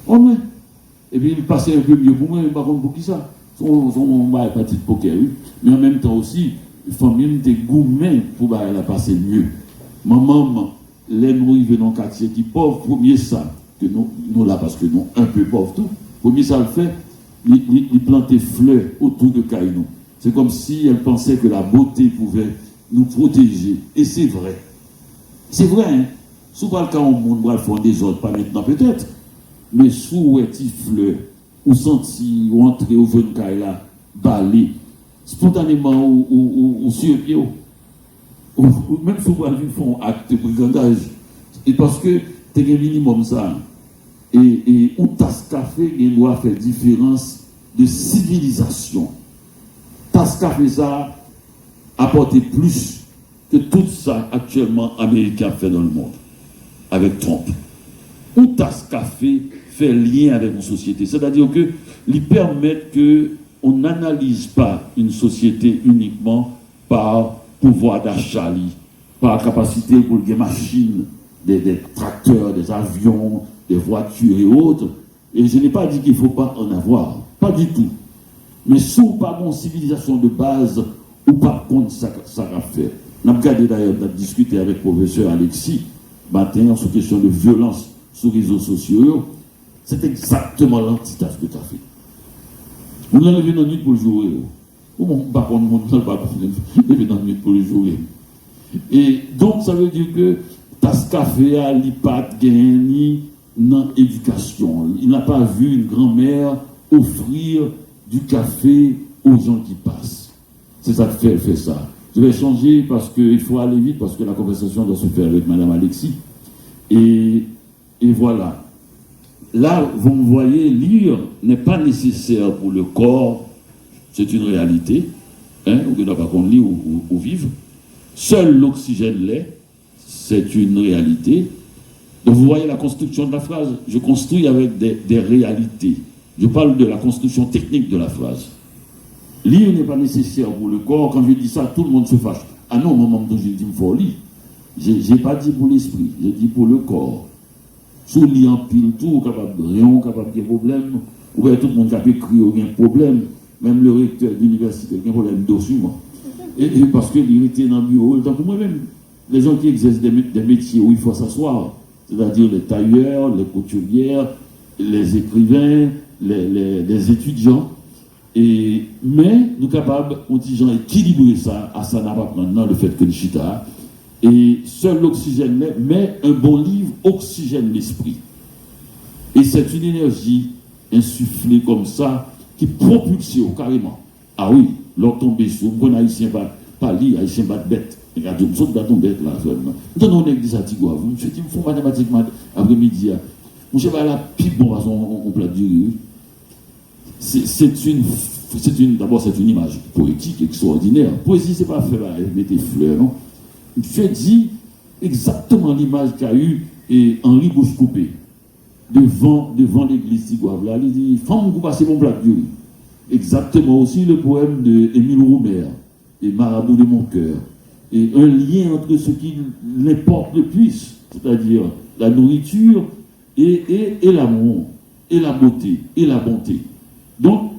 Oh, mais. Et puis il passait un peu mieux pour moi, mais par contre, pour qui ça? Son partie de poker, oui. Mais en même temps aussi, la famille était gourmand pour la passer mieux. Maman, les nous arrivons dans un quartier qui est pauvre, premier ça, que nous là, parce que nous un peu pauvres tout, premier ça le fait, il plantait fleurs autour de Caïnou. C'est comme si elle pensait que la beauté pouvait nous protéger. Et c'est vrai. C'est vrai, hein. Souvent, le cas où on va le faire des autres, pas maintenant peut-être, mais sous les fleurs, ou senti, ou entrer au jeune Kaila, balé, spontanément, ou sur pied, ou même souvent, ils font acte de brigandage. Et parce que tu as un minimum ça, et ou tasse café, il doit faire différence de civilisation. Tasse café, ça apporte plus que tout ça actuellement américain fait dans le monde, avec Trump. Ou tasse café fait lien avec une société. C'est-à-dire que lui permettent qu'on n'analyse pas une société uniquement par pouvoir d'achat, par capacité pour des machines, des tracteurs, des avions, des voitures et autres. Et je n'ai pas dit qu'il ne faut pas en avoir. Pas du tout. Mais sous pas une civilisation de base, ou par contre ça va faire. On a regardé d'ailleurs, on a discuté avec le professeur Alexis, matin, sur question de violence sur les réseaux sociaux. C'est exactement l'antithèse que tu as fait. Vous n'en avez dans nuit pour le jouer. Ou par contre, on ne pas dans nuit pour le jouer. Et donc, ça veut dire que tas café a l'ipat gagné dans l'éducation. Il n'a pas vu une grand-mère offrir du café aux gens qui passent. C'est ça que fait ça. Je vais changer parce qu'il faut aller vite, parce que la conversation doit se faire avec Mme Alexis. Et voilà. Là, vous me voyez, lire n'est pas nécessaire pour le corps, c'est une réalité, hein, on ne doit pas qu'on lit ou vive. Seul l'oxygène l'est, c'est une réalité. Donc vous voyez la construction de la phrase, je construis avec des réalités. Je parle de la construction technique de la phrase. Lire n'est pas nécessaire pour le corps, quand je dis ça, tout le monde se fâche. Ah non, au moment où j'ai dit il faut lire, je n'ai pas dit pour l'esprit, j'ai dit pour le corps. Sous lit en pile tout, capable de rien, capable de problème, ou bien tout le monde qui a écrit aucun problème, même le recteur de l'université, aucun problème dessus, moi. Et parce qu'il était dans le bureau, tant que moi-même, les gens qui exercent des métiers où il faut s'asseoir, c'est-à-dire les tailleurs, les couturières, les écrivains, les étudiants, mais nous sommes capables, on dit gens équilibrer ça, à ça n'a pas prendre le fait que le chita. Et seul l'oxygène, mais un bon livre oxygène l'esprit. Et c'est une énergie insufflée comme ça qui propulse carrément. Ah oui, l'on tombe sur, on haïtien pas lire, haïtien pas bête. Regardez, nous sommes dans ton bête là. Nous avons une église à Tigua, vous me faites, il me faut mathématiquement après-midi. Vous savez, la pipe, bon, on plat du d'abord, c'est une image poétique extraordinaire. Poésie, c'est pas faire mettre des fleurs, non? Il fait dit exactement l'image qu'a eu Henri Bouche-Coupé devant l'église Tigouave. Il dit femme, vous passez mon plat de riz. Exactement aussi le poème d'Émile Roumer et Marabout de mon cœur. Et un lien entre ce qui l'importe le plus, c'est-à-dire la nourriture et l'amour, et la beauté, et la bonté. Donc,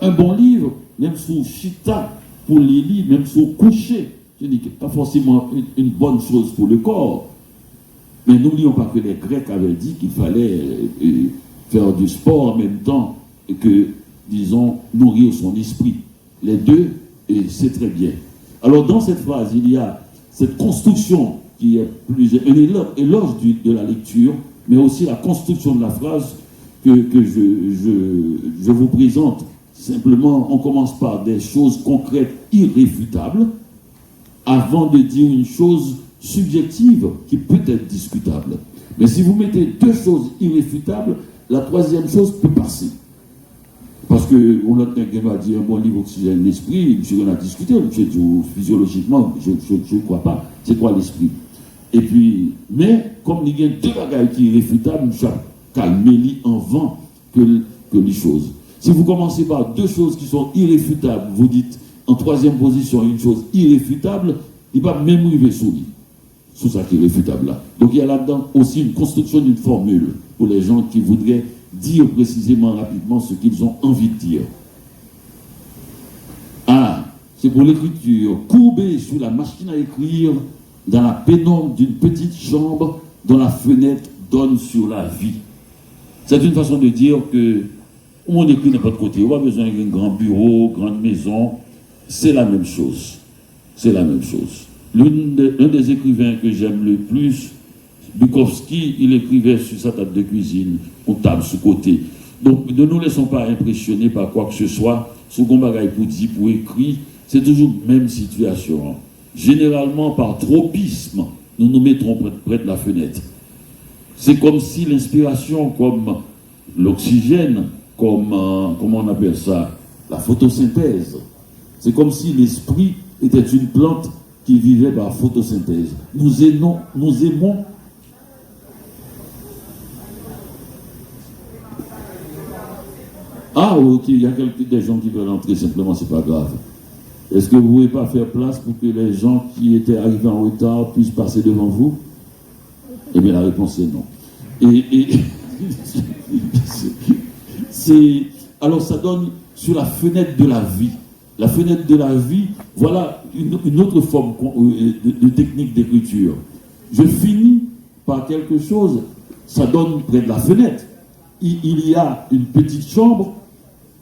un bon livre, même sous chita, pour les lire, même sous coucher, je dis que pas forcément une bonne chose pour le corps. Mais n'oublions pas que les Grecs avaient dit qu'il fallait faire du sport en même temps que, disons, nourrir son esprit. Les deux, et c'est très bien. Alors, dans cette phrase, il y a cette construction qui est un éloge de la lecture, mais aussi la construction de la phrase que je vous présente. Simplement, on commence par des choses concrètes, irréfutables, avant de dire une chose subjective qui peut être discutable. Mais si vous mettez deux choses irréfutables, la troisième chose peut passer. Parce qu'on a dit un bon livre oxygène l'esprit, monsieur, on a discuté, monsieur, physiologiquement, je ne crois pas, c'est quoi l'esprit? Et puis, mais comme il y a deux bagages qui sont irréfutables, monsieur, calmez-les en vent que les choses. Si vous commencez par deux choses qui sont irréfutables, vous dites en troisième position une chose irréfutable, il va même arriver sous lui. Sous ça qui est irréfutable là. Donc il y a là-dedans aussi une construction d'une formule pour les gens qui voudraient dire précisément, rapidement, ce qu'ils ont envie de dire. Ah, c'est pour l'écriture. Courbé sous la machine à écrire, dans la pénombre d'une petite chambre dont la fenêtre donne sur la vie. C'est une façon de dire que on écrit n'importe côté, on n'a pas besoin d'un grand bureau, grande maison. C'est la même chose. C'est la même chose. L'un des écrivains que j'aime le plus, Bukowski, il écrivait sur sa table de cuisine, on table sous côté. Donc ne nous laissons pas impressionner par quoi que ce soit. Ce qu'on bagaille pour dire, pour écrire, c'est toujours la même situation. Généralement, par tropisme, nous nous mettrons près de la fenêtre. C'est comme si l'inspiration, comme l'oxygène, comme, comment on appelle ça, la photosynthèse, c'est comme si l'esprit était une plante qui vivait par photosynthèse. Nous aimons. Ah, ok, il y a des gens qui veulent entrer simplement, c'est pas grave. Est-ce que vous ne pouvez pas faire place pour que les gens qui étaient arrivés en retard puissent passer devant vous? Eh bien, la réponse est non. Alors, ça donne sur la fenêtre de la vie. La fenêtre de la vie, voilà une autre forme de technique d'écriture. Je finis par quelque chose, ça donne près de la fenêtre. Il y a une petite chambre,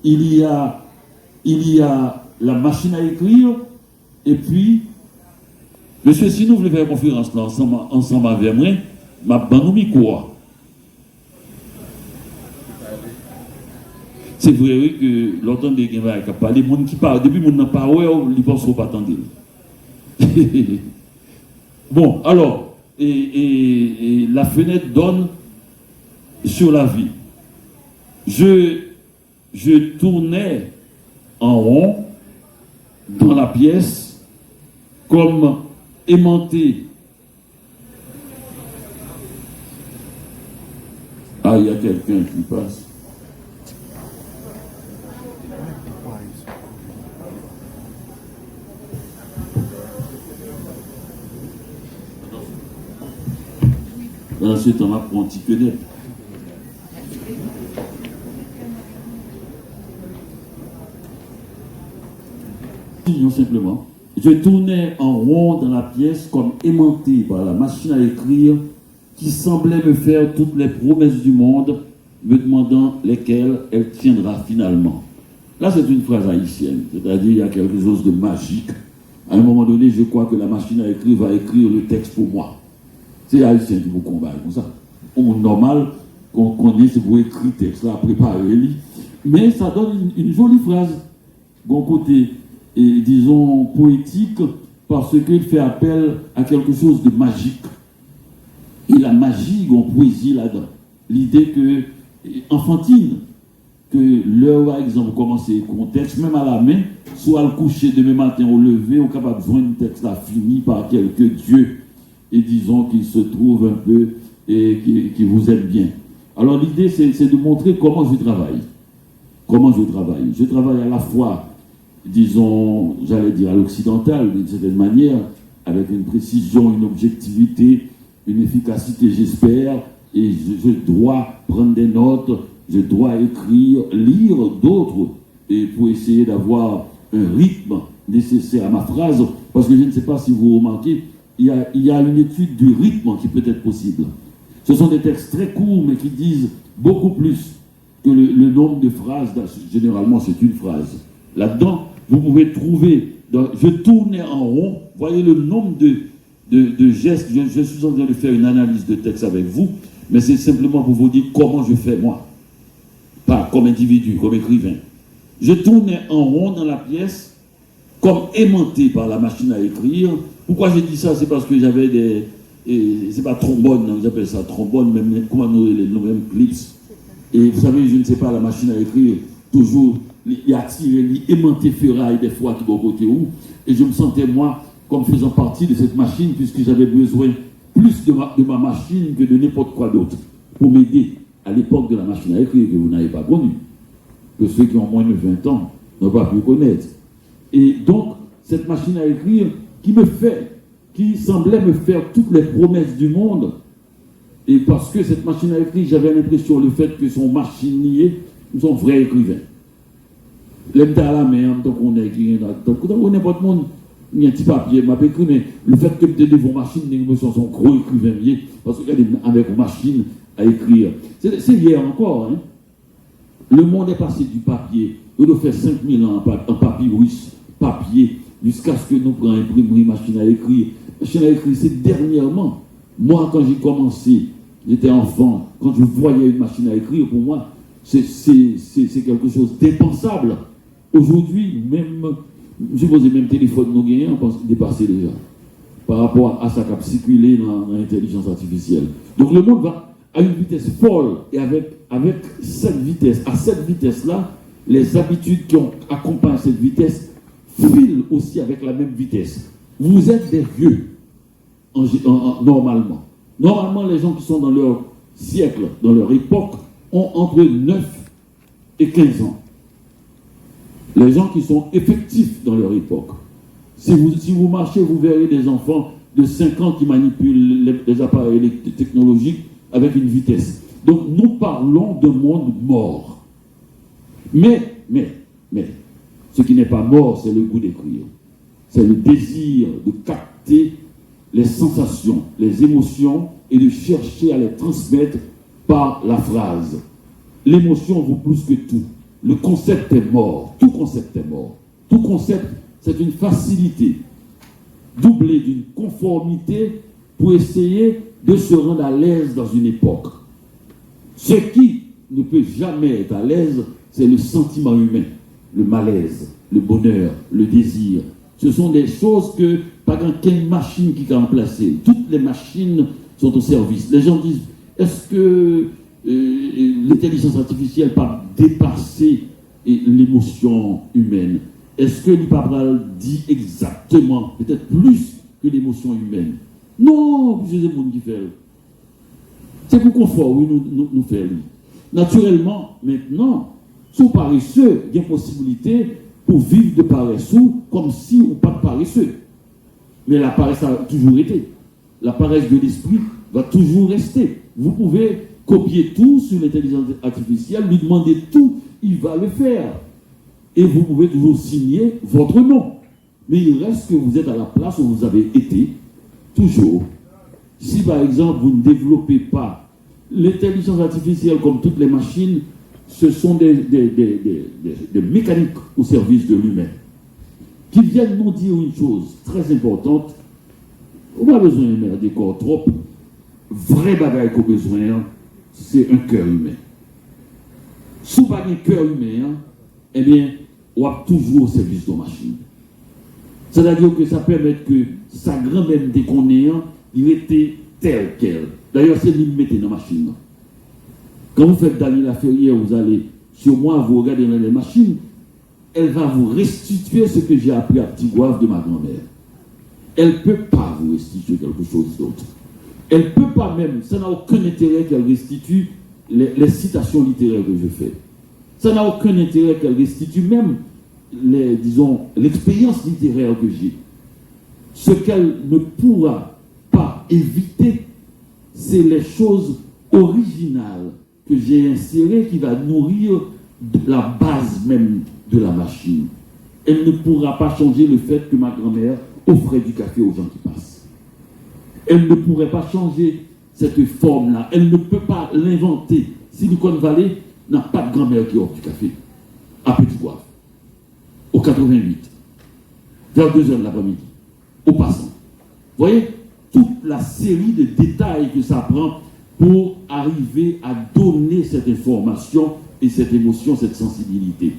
il y a la machine à écrire, et puis, monsieur, si nous voulons faire une conférence là, ensemble avec moi, ma banoumi quoi? C'est vrai oui, que l'automne des gens qui parlent, les gens qui parlent, depuis que les gens ne parlent pas, ils ne pensent pas attendre. Bon, alors, et la fenêtre donne sur la vie. Je tournais en rond dans la pièce comme aimanté. Ah, il y a quelqu'un qui passe. Ensuite, on apprend un petit peu net. Simplement, je tournais en rond dans la pièce comme aimanté par la machine à écrire qui semblait me faire toutes les promesses du monde, me demandant lesquelles elle tiendra finalement. Là, c'est une phrase haïtienne, c'est-à-dire il y a quelque chose de magique. À un moment donné, je crois que la machine à écrire va écrire le texte pour moi. C'est haïtien qui vous combat comme ça. Au monde normal, qu'on connaît, c'est pour écrire le texte, là, préparer. Mais ça donne une jolie phrase. Bon côté, et disons, poétique, parce qu'il fait appel à quelque chose de magique. Et la magie, on poésie là-dedans. L'idée que, enfantine, que l'heure, par exemple, commencer un texte, même à la main, soit le coucher demain matin au lever, on est capable de voir un texte là fini par quelques dieux, et disons qu'il se trouve un peu et qui vous aime bien. Alors l'idée, c'est de montrer comment je travaille. Comment je travaille. Je travaille à la fois, disons, j'allais dire à l'occidental, d'une certaine manière, avec une précision, une objectivité, une efficacité, j'espère, et je dois prendre des notes, je dois écrire, lire d'autres, et pour essayer d'avoir un rythme nécessaire à ma phrase, parce que je ne sais pas si vous remarquez, il y a une étude du rythme qui peut être possible. Ce sont des textes très courts, mais qui disent beaucoup plus que le nombre de phrases. Généralement, c'est une phrase. Là-dedans, vous pouvez trouver, je tournais en rond, voyez le nombre de gestes, je suis en train de faire une analyse de texte avec vous, mais c'est simplement pour vous dire comment je fais moi, pas comme individu, comme écrivain. Je tournais en rond dans la pièce, comme aimanté par la machine à écrire. Pourquoi j'ai dit ça? C'est parce que j'avais des... c'est pas trombone, on appelle ça trombone, même comment nous les mêmes clips. Et vous savez, je ne sais pas, la machine à écrire, toujours, il y a tiré, il aimanté ferraille des fois qui vont côté où. Et je me sentais, moi, comme faisant partie de cette machine, puisque j'avais besoin plus de ma machine que de n'importe quoi d'autre, pour m'aider à l'époque de la machine à écrire, que vous n'avez pas connue, que ceux qui ont moins de 20 ans n'ont pas pu connaître. Et donc, cette machine à écrire qui semblait me faire toutes les promesses du monde, Et parce que cette machine à écrire, j'avais l'impression, le fait que son machinier, son vrai écrivain. L'aime à la main, donc on est écrit, donc n'importe monde, il y a un petit papier, m'a écrit, mais le fait que tu aies vos machines, les sont gros écrivain, parce qu'il y a avec une machine à écrire. C'est hier encore, hein. Le monde est passé du papier, on doit faire 5000 ans en papyrus, papier, jusqu'à ce que nous prenions imprimerie, machine à écrire. Machine à écrire, c'est dernièrement. Moi, quand j'ai commencé, j'étais enfant, quand je voyais une machine à écrire, pour moi, c'est quelque chose d'impensable. Aujourd'hui, même, je suppose même téléphone nous gagnons, on pense dépassé déjà, par rapport à ça qui a circulé dans l'intelligence artificielle. Donc le monde va à une vitesse folle, et avec cette vitesse, à cette vitesse-là, les habitudes qui accompagnent cette vitesse filent aussi avec la même vitesse. Vous êtes des vieux, normalement. Normalement, les gens qui sont dans leur siècle, dans leur époque, ont entre 9 et 15 ans. Les gens qui sont effectifs dans leur époque. Si vous marchez, vous verrez des enfants de 5 ans qui manipulent les appareils technologiques avec une vitesse. Donc, nous parlons d'un monde mort. Mais, ce qui n'est pas mort, c'est le goût d'écrire. C'est le désir de capter les sensations, les émotions et de chercher à les transmettre par la phrase. L'émotion vaut plus que tout. Le concept est mort. Tout concept est mort. Tout concept, c'est une facilité doublée d'une conformité pour essayer de se rendre à l'aise dans une époque. Ce qui ne peut jamais être à l'aise, c'est le sentiment humain, le malaise, le bonheur, le désir. Ce sont des choses que pas qu'une machine qui a remplacé. Toutes les machines sont au service. Les gens disent, est-ce que l'intelligence artificielle peut dépasser l'émotion humaine? Est-ce que l'IPABRAL dit exactement, peut-être plus que l'émotion humaine? Non, c'est des gens qui font. C'est pour confort, oui, nous faisons. Naturellement, maintenant, sous paresseux, il y a possibilité pour vivre de paresseux comme si on pas de paresseux. Mais la paresse a toujours été. La paresse de l'esprit va toujours rester. Vous pouvez copier tout sur l'intelligence artificielle, lui demander tout, il va le faire. Et vous pouvez toujours signer votre nom. Mais il reste que vous êtes à la place où vous avez été, toujours. Si par exemple vous ne développez pas l'intelligence artificielle comme toutes les machines, ce sont des mécaniques au service de l'humain qui viennent nous dire une chose très importante. On n'a pas besoin de des corps trop. Vrai bagage qu'on a besoin, c'est un cœur humain. Si vous n'avez pas un cœur humain, eh bien, on va toujours au service de la machine. C'est-à-dire que ça permet que sa grand-mère dès qu'on est, il était tel quel. D'ailleurs, c'est lui qui mettez dans la machine. Quand vous faites Daniela Ferrière, vous allez sur moi, vous regardez dans les machines, elle va vous restituer ce que j'ai appris à Petit Gouave de ma grand-mère. Elle ne peut pas vous restituer quelque chose d'autre. Elle ne peut pas même, ça n'a aucun intérêt qu'elle restitue les citations littéraires que je fais. Ça n'a aucun intérêt qu'elle restitue même, l'expérience littéraire que j'ai. Ce qu'elle ne pourra pas éviter, c'est les choses originales que j'ai insérées qui va nourrir la base même de la machine. Elle ne pourra pas changer le fait que ma grand-mère offrait du café aux gens qui passent. Elle ne pourrait pas changer cette forme-là. Elle ne peut pas l'inventer. Silicon Valley n'a pas de grand-mère qui offre du café à Petit Gouave, au 88, vers 2h de l'après-midi, au passant. Vous voyez, toute la série de détails que ça prend pour arriver à donner cette information et cette émotion, cette sensibilité.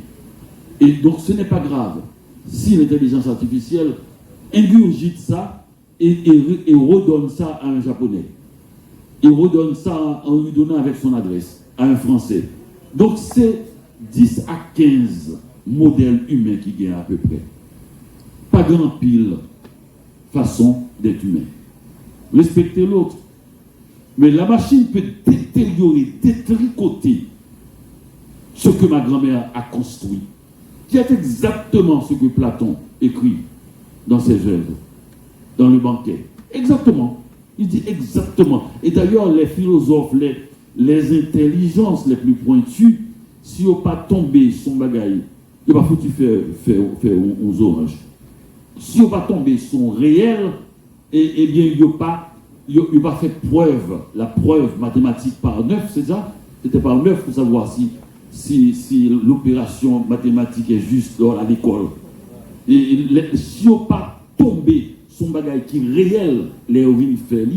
Et donc ce n'est pas grave si l'intelligence artificielle ingurgite ça et redonne ça à un japonais. Il redonne ça en lui donnant avec son adresse à un français. Donc c'est 10 à 15 modèles humains qui gagnent à peu près. Pas grand pile façon d'être humain. Respectez l'autre. Mais la machine peut détériorer, détricoter ce que ma grand-mère a construit, qui est exactement ce que Platon écrit dans ses œuvres, dans le banquet. Exactement. Il dit exactement. Et d'ailleurs, les philosophes, les intelligences les plus pointues, si on pas tombé son bagaille, il va foutu faire aux oranges. Si on pas tombé son réel, eh bien, il n'a pas fait preuve, la preuve mathématique par 9, c'est ça? C'était par 9 pour savoir si l'opération mathématique est juste à l'école. Et si on pas tombé son bagage qui est réel, les ovines fait,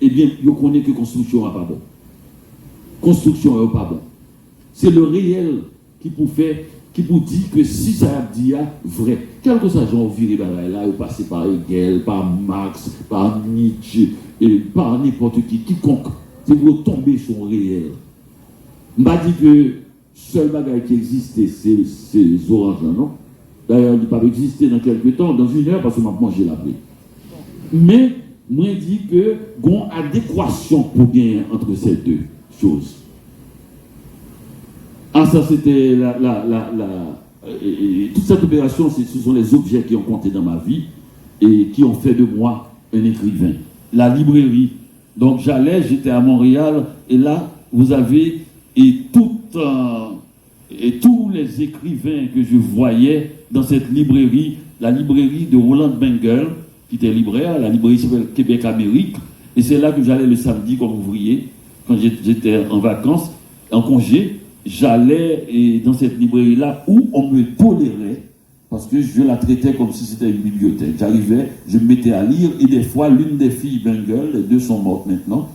eh bien, on connaît que construction n'est pas bon. Construction n'est pas bon. C'est le réel qui pour dire que si ça a dit vrai, quel que soit j'en viré là, vous passez par Hegel, par Marx, par Nietzsche, et par n'importe quiconque, c'est pour tomber sur le réel. Je m'a dit que le seul bagage qui existait, c'est ces oranges, non? D'ailleurs, il ne va pas exister dans quelques temps, dans une heure, parce que m'a mangé la plaie. Mais, moi, je dis que il y a une adéquation pour bien entre ces deux choses. Ah, ça, c'était toute cette opération, ce sont les objets qui ont compté dans ma vie et qui ont fait de moi un écrivain. La librairie. Donc, j'étais à Montréal, et là, vous avez tous les écrivains que je voyais dans cette librairie, la librairie de Roland Bengel, qui était libraire, la librairie s'appelle Québec-Amérique, et c'est là que j'allais le samedi comme ouvrier, quand j'étais en vacances, en congé, j'allais dans cette librairie-là où on me tolérait, parce que je la traitais comme si c'était une bibliothèque. J'arrivais, je me mettais à lire, et des fois, l'une des filles Bengel, les deux sont mortes maintenant,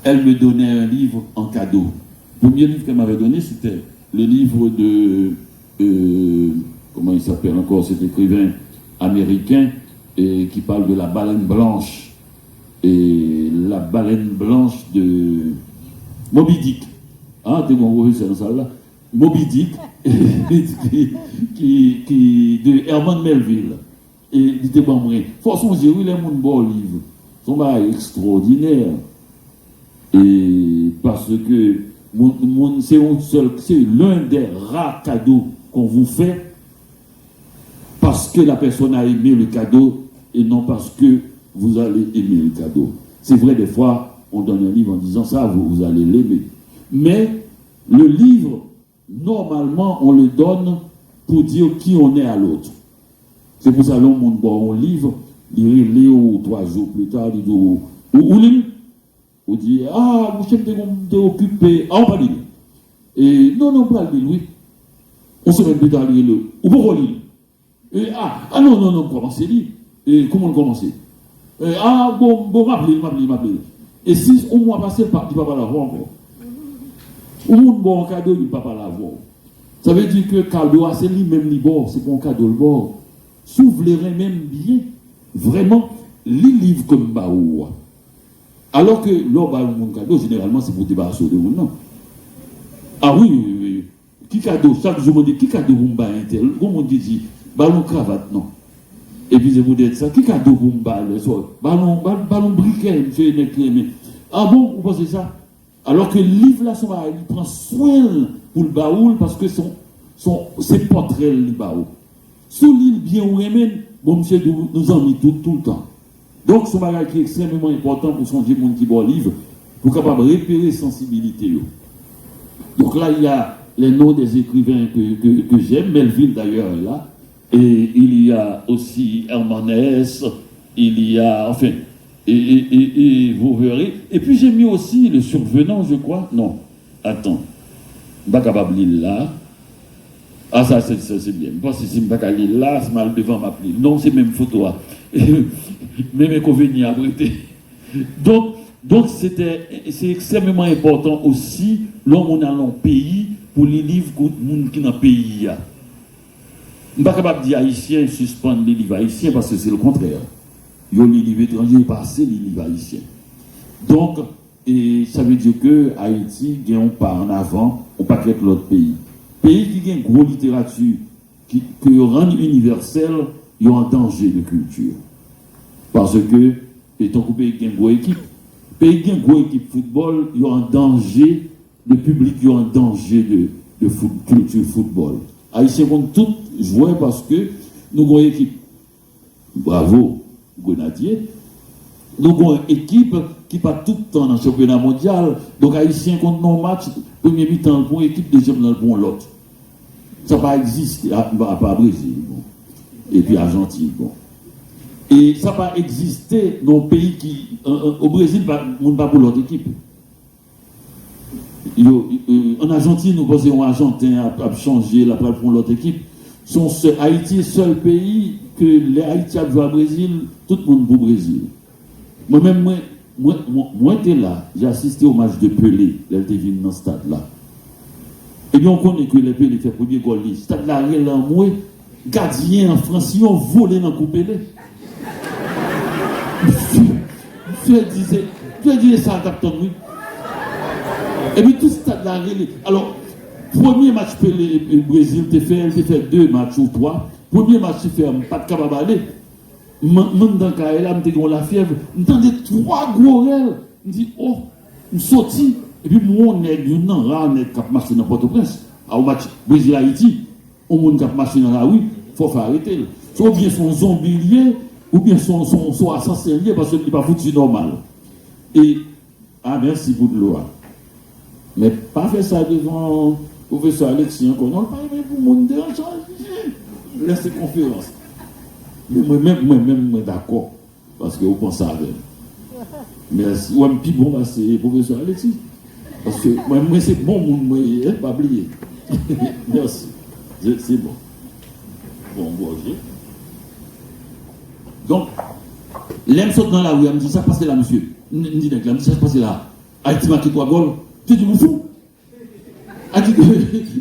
elle me donnait un livre en cadeau. Le premier livre qu'elle m'avait donné, c'était le livre de... comment il s'appelle encore, cet écrivain américain qui parle de la baleine blanche. Et la baleine blanche de Moby Dick. Ah, t'es bon, c'est dans ça là. Moby Dick, de Herman Melville. Et il était bon, moi. Faut songer, oui, les gens bon livre. Son bail extraordinaire. Et parce que c'est l'un des rares cadeaux qu'on vous fait parce que la personne a aimé le cadeau et non parce que vous allez aimer le cadeau. C'est vrai, des fois, on donne un livre en disant ça, vous allez l'aimer. Mais le livre, normalement, on le donne pour dire qui on est à l'autre. C'est pour ça que l'on monte bon un livre, il Léo 3 jours plus tard, il dit ou dit, ah, vous êtes occupé. Ah, on va lire. Et non, pas lire, oui. On se met plus tard lire le. Ou pour lire. Et non, commencez lire. Et comment commencer? M'appelez. Et si au mois passé, il ne va pas l'avoir encore. Au monde bon cadeau, il ne va pas l'avoir. Ça veut dire que cadeau, c'est lui-même li bon, c'est pour un cadeau le bon. S'ouvrirait même bien, vraiment, les livres comme Baoua. Alors que l'on va mon cadeau, généralement, c'est pour débarrasser de monde, non? Ah oui. Qui cadeau? Chaque jour, on dit, qui cadeau vous m'ba intel? Comment on dit, ballon cravate, non? Et puis, je vous dis ça, qui cadeau vous m'ba le soir? Ballon briquet, monsieur Neklemé. Ah bon, vous pensez ça? Alors que le livre là, il prend soin pour le baoul parce que c'est portrait le baoul. Sous l'île bien ou même, bon monsieur nous en mis tout le temps. Donc ce bagage qui est extrêmement important pour songer mon qui boit livre, pour capable repérer sensibilité. Donc là il y a les noms des écrivains que j'aime, Melville d'ailleurs est là, et il y a aussi Hermanès, il y a enfin. Et vous verrez. Et puis j'ai mis aussi le survenant, je crois. Non, attends. Bakababli là. Ah, ça c'est bien. Parce que si Bakababli là, c'est mal devant ma pli. Non, c'est même photo. Même inconvénient abrité. Donc c'est extrêmement important aussi, l'homme on a dans le pays, pour les livres qui dans le pays. Je ne suis pas capable de dire haïtien, suspendre les livres haïtiens, parce que c'est le contraire. Il y a les livres étrangers, passé les livres haïtiens. Donc, ça veut dire que Haïti gagne pas en avant, on pas avec l'autre pays. Pays qui gagne une grosse littérature, qui rend universel, il y a un danger de culture. Parce que, étant que le pays gagne une grosse équipe, pays gagne une grosse équipe football, il y a un danger, le public, il y a un danger de culture football. Haïtiens vont tout jouer parce que nous avons une équipe. Bravo. Grenadier, Nous avons une équipe qui pas tout le temps dans le championnat mondial. Donc, Haïtiens contre nos matchs, premier mi-temps pour une équipe, deuxième mi-temps pour l'autre. Ça va exister, à Brésil, bon. Et puis Argentine. Bon. Et ça va exister dans le pays qui. Au Brésil, on ne va pas pour l'autre équipe. En Argentine, nous pensons qu'un Argentin a changé la place pour l'autre équipe. Haïti est le seul pays que les Haïtiens jouent au Brésil, tout le monde pour le Brésil. Moi-même, moi j'étais là, j'ai assisté au match de Pelé, elle était venue dans ce stade-là. Et bien on connaît que les Pelé fait premier goal. Le stade-là, il y a un gardien en France, ils ont volé dans le coup Pelé. Tu disais ça, Captain, oui. Et puis tout ce stade-là, alors, premier match Pelé, le Brésil, il fait 2 matchs ou 3. Premier match, il fait pas de cababalé. Même dans le cas, là, je me la fièvre. Je m'entendais 3 gros rêves. Je me dis, oh, je suis sorti. Et puis, moi, on est du non, là, on est cap marcher dans Port-au-Prince. Au match Brésil-Haïti, on est cap marcher dans la rue, il faut faire arrêter. Soit bien son zombilier, ou bien son assassin parce qu'il n'est pas foutu normal. Et, merci pour de l'eau. Mais pas faire ça devant le professeur Alexis encore. Non, pas pour mon dérangeant. Laissez conférence. Mais moi-même, d'accord. Parce que vous pensez à elle. Merci. Ou un petit bon, c'est le professeur Alexis. Parce que moi, c'est bon, moi, pas oublier. Merci. C'est bon. Bon, j'ai. Donc, l'aime saute dans la rue, elle me dit ça passe là, monsieur. Elle me dit ça passe là. Haïti marqué 3 goals. Tu dis, vous fou? Elle dit que,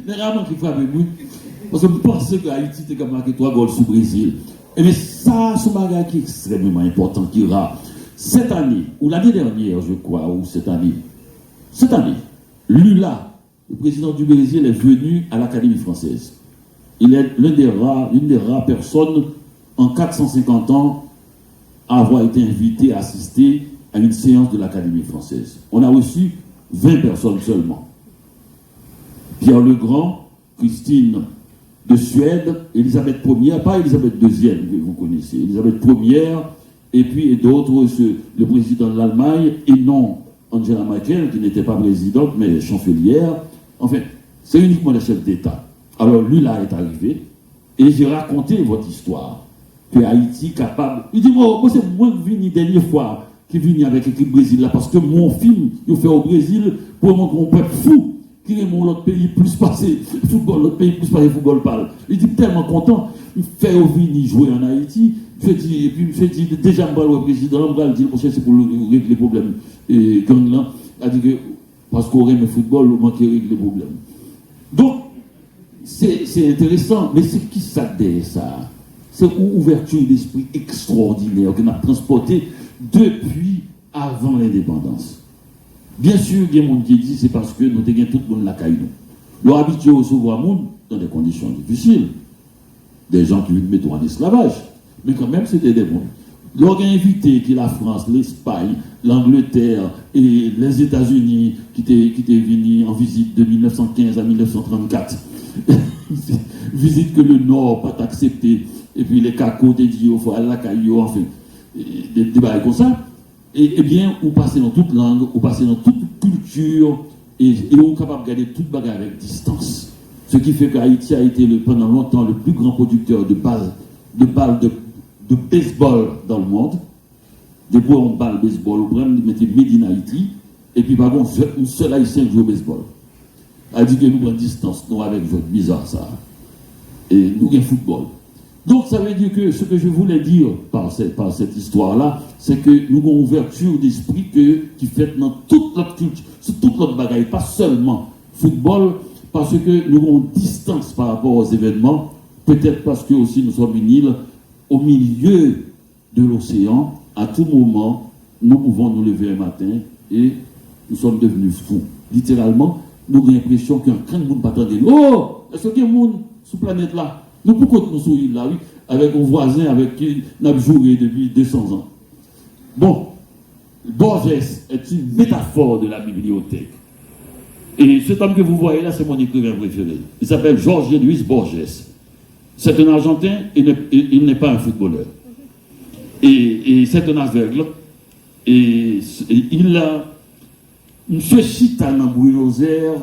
généralement, qui frappe, oui. Parce que je pense que Haïti a marqué 3 goals sous Brésil. Et mais ça, c'est un bagage qui est extrêmement important, qui est rare. Cette année, ou l'année dernière, je crois, ou cette année, Lula, le président du Brésil, est venu à l'Académie française. Il est l'une des rares personnes en 450 ans à avoir été invité à assister à une séance de l'Académie française. On a reçu 20 personnes seulement. Pierre le Grand, Christine de Suède, Elisabeth Ier, pas Elisabeth II, que vous connaissez, Elisabeth Ier, et puis d'autres, le président de l'Allemagne, et non Angela Merkel, qui n'était pas présidente, mais chancelière. Enfin, c'est uniquement les chefs d'État. Alors, lui, là, est arrivé, et j'ai raconté votre histoire, que Haïti capable... Il dit, moi, c'est moi qui venu dernière fois, qui est venu avec l'équipe Brésil, là, parce que mon film, il fait au Brésil, pour montrer mon peuple fou, qui est mon autre pays plus passé football, l'autre pays plus passé football parle. Il dit tellement content, il fait au vini jouer en Haïti, et puis il fait dire déjà le président, il dit c'est pour régler les problèmes. Et gang là, il a dit que parce qu'on aime le football, on manque de régler les problèmes. Donc, c'est intéressant, mais c'est qui ça derrière ça? C'est une ouverture d'esprit extraordinaire qu'on a transportée depuis avant l'indépendance. Bien sûr, il y a des gens qui disent c'est parce que nous avons tout le monde la caille. Nous sommes habitués au sauveur monde dans des conditions difficiles. Des gens qui vivent mettre en esclavage. Mais quand même, c'était des bons. L'organe invité qui est la France, l'Espagne, l'Angleterre et les États-Unis qui étaient venus en visite de 1915 à 1934. Visite que le Nord n'a pas accepté. Et puis les cacos dédiés au foie, la caillou, enfin, des débats comme ça. Et bien, vous passez dans toute langue, vous passez dans toute culture, et vous êtes capable de garder toute bagarre avec distance. Ce qui fait qu'Haïti a été pendant longtemps le plus grand producteur de balles de baseball dans le monde. Depuis on balle baseball, on prend, on mettait Made in Haïti, et puis par contre, un seul Haïtien joue au baseball. A dit que nous prenons distance, nous avec votre bizarre ça. Et nous avons football. Donc ça veut dire que ce que je voulais dire par cette histoire-là, c'est que nous avons une ouverture d'esprit qui fait dans toute notre culture, sur toute notre bagaille, pas seulement football, parce que nous avons une distance par rapport aux événements, peut-être parce que aussi nous sommes une île au milieu de l'océan, à tout moment, nous pouvons nous lever un matin et nous sommes devenus fous. Littéralement, nous avons l'impression qu'un grand monde pas attendre. Oh, est-ce qu'il y a un monde sur la planète là? Nous, pourquoi nous sommes là, oui, avec un voisin avec qui nous avons joué depuis 200 ans. Bon, Borges est une métaphore de la bibliothèque. Et cet homme que vous voyez là, c'est mon écrivain préféré. Il s'appelle Jorge Luis Borges. C'est un Argentin et il n'est pas un footballeur. Et c'est un aveugle Et il a, monsieur Chita dans Buenos Aires,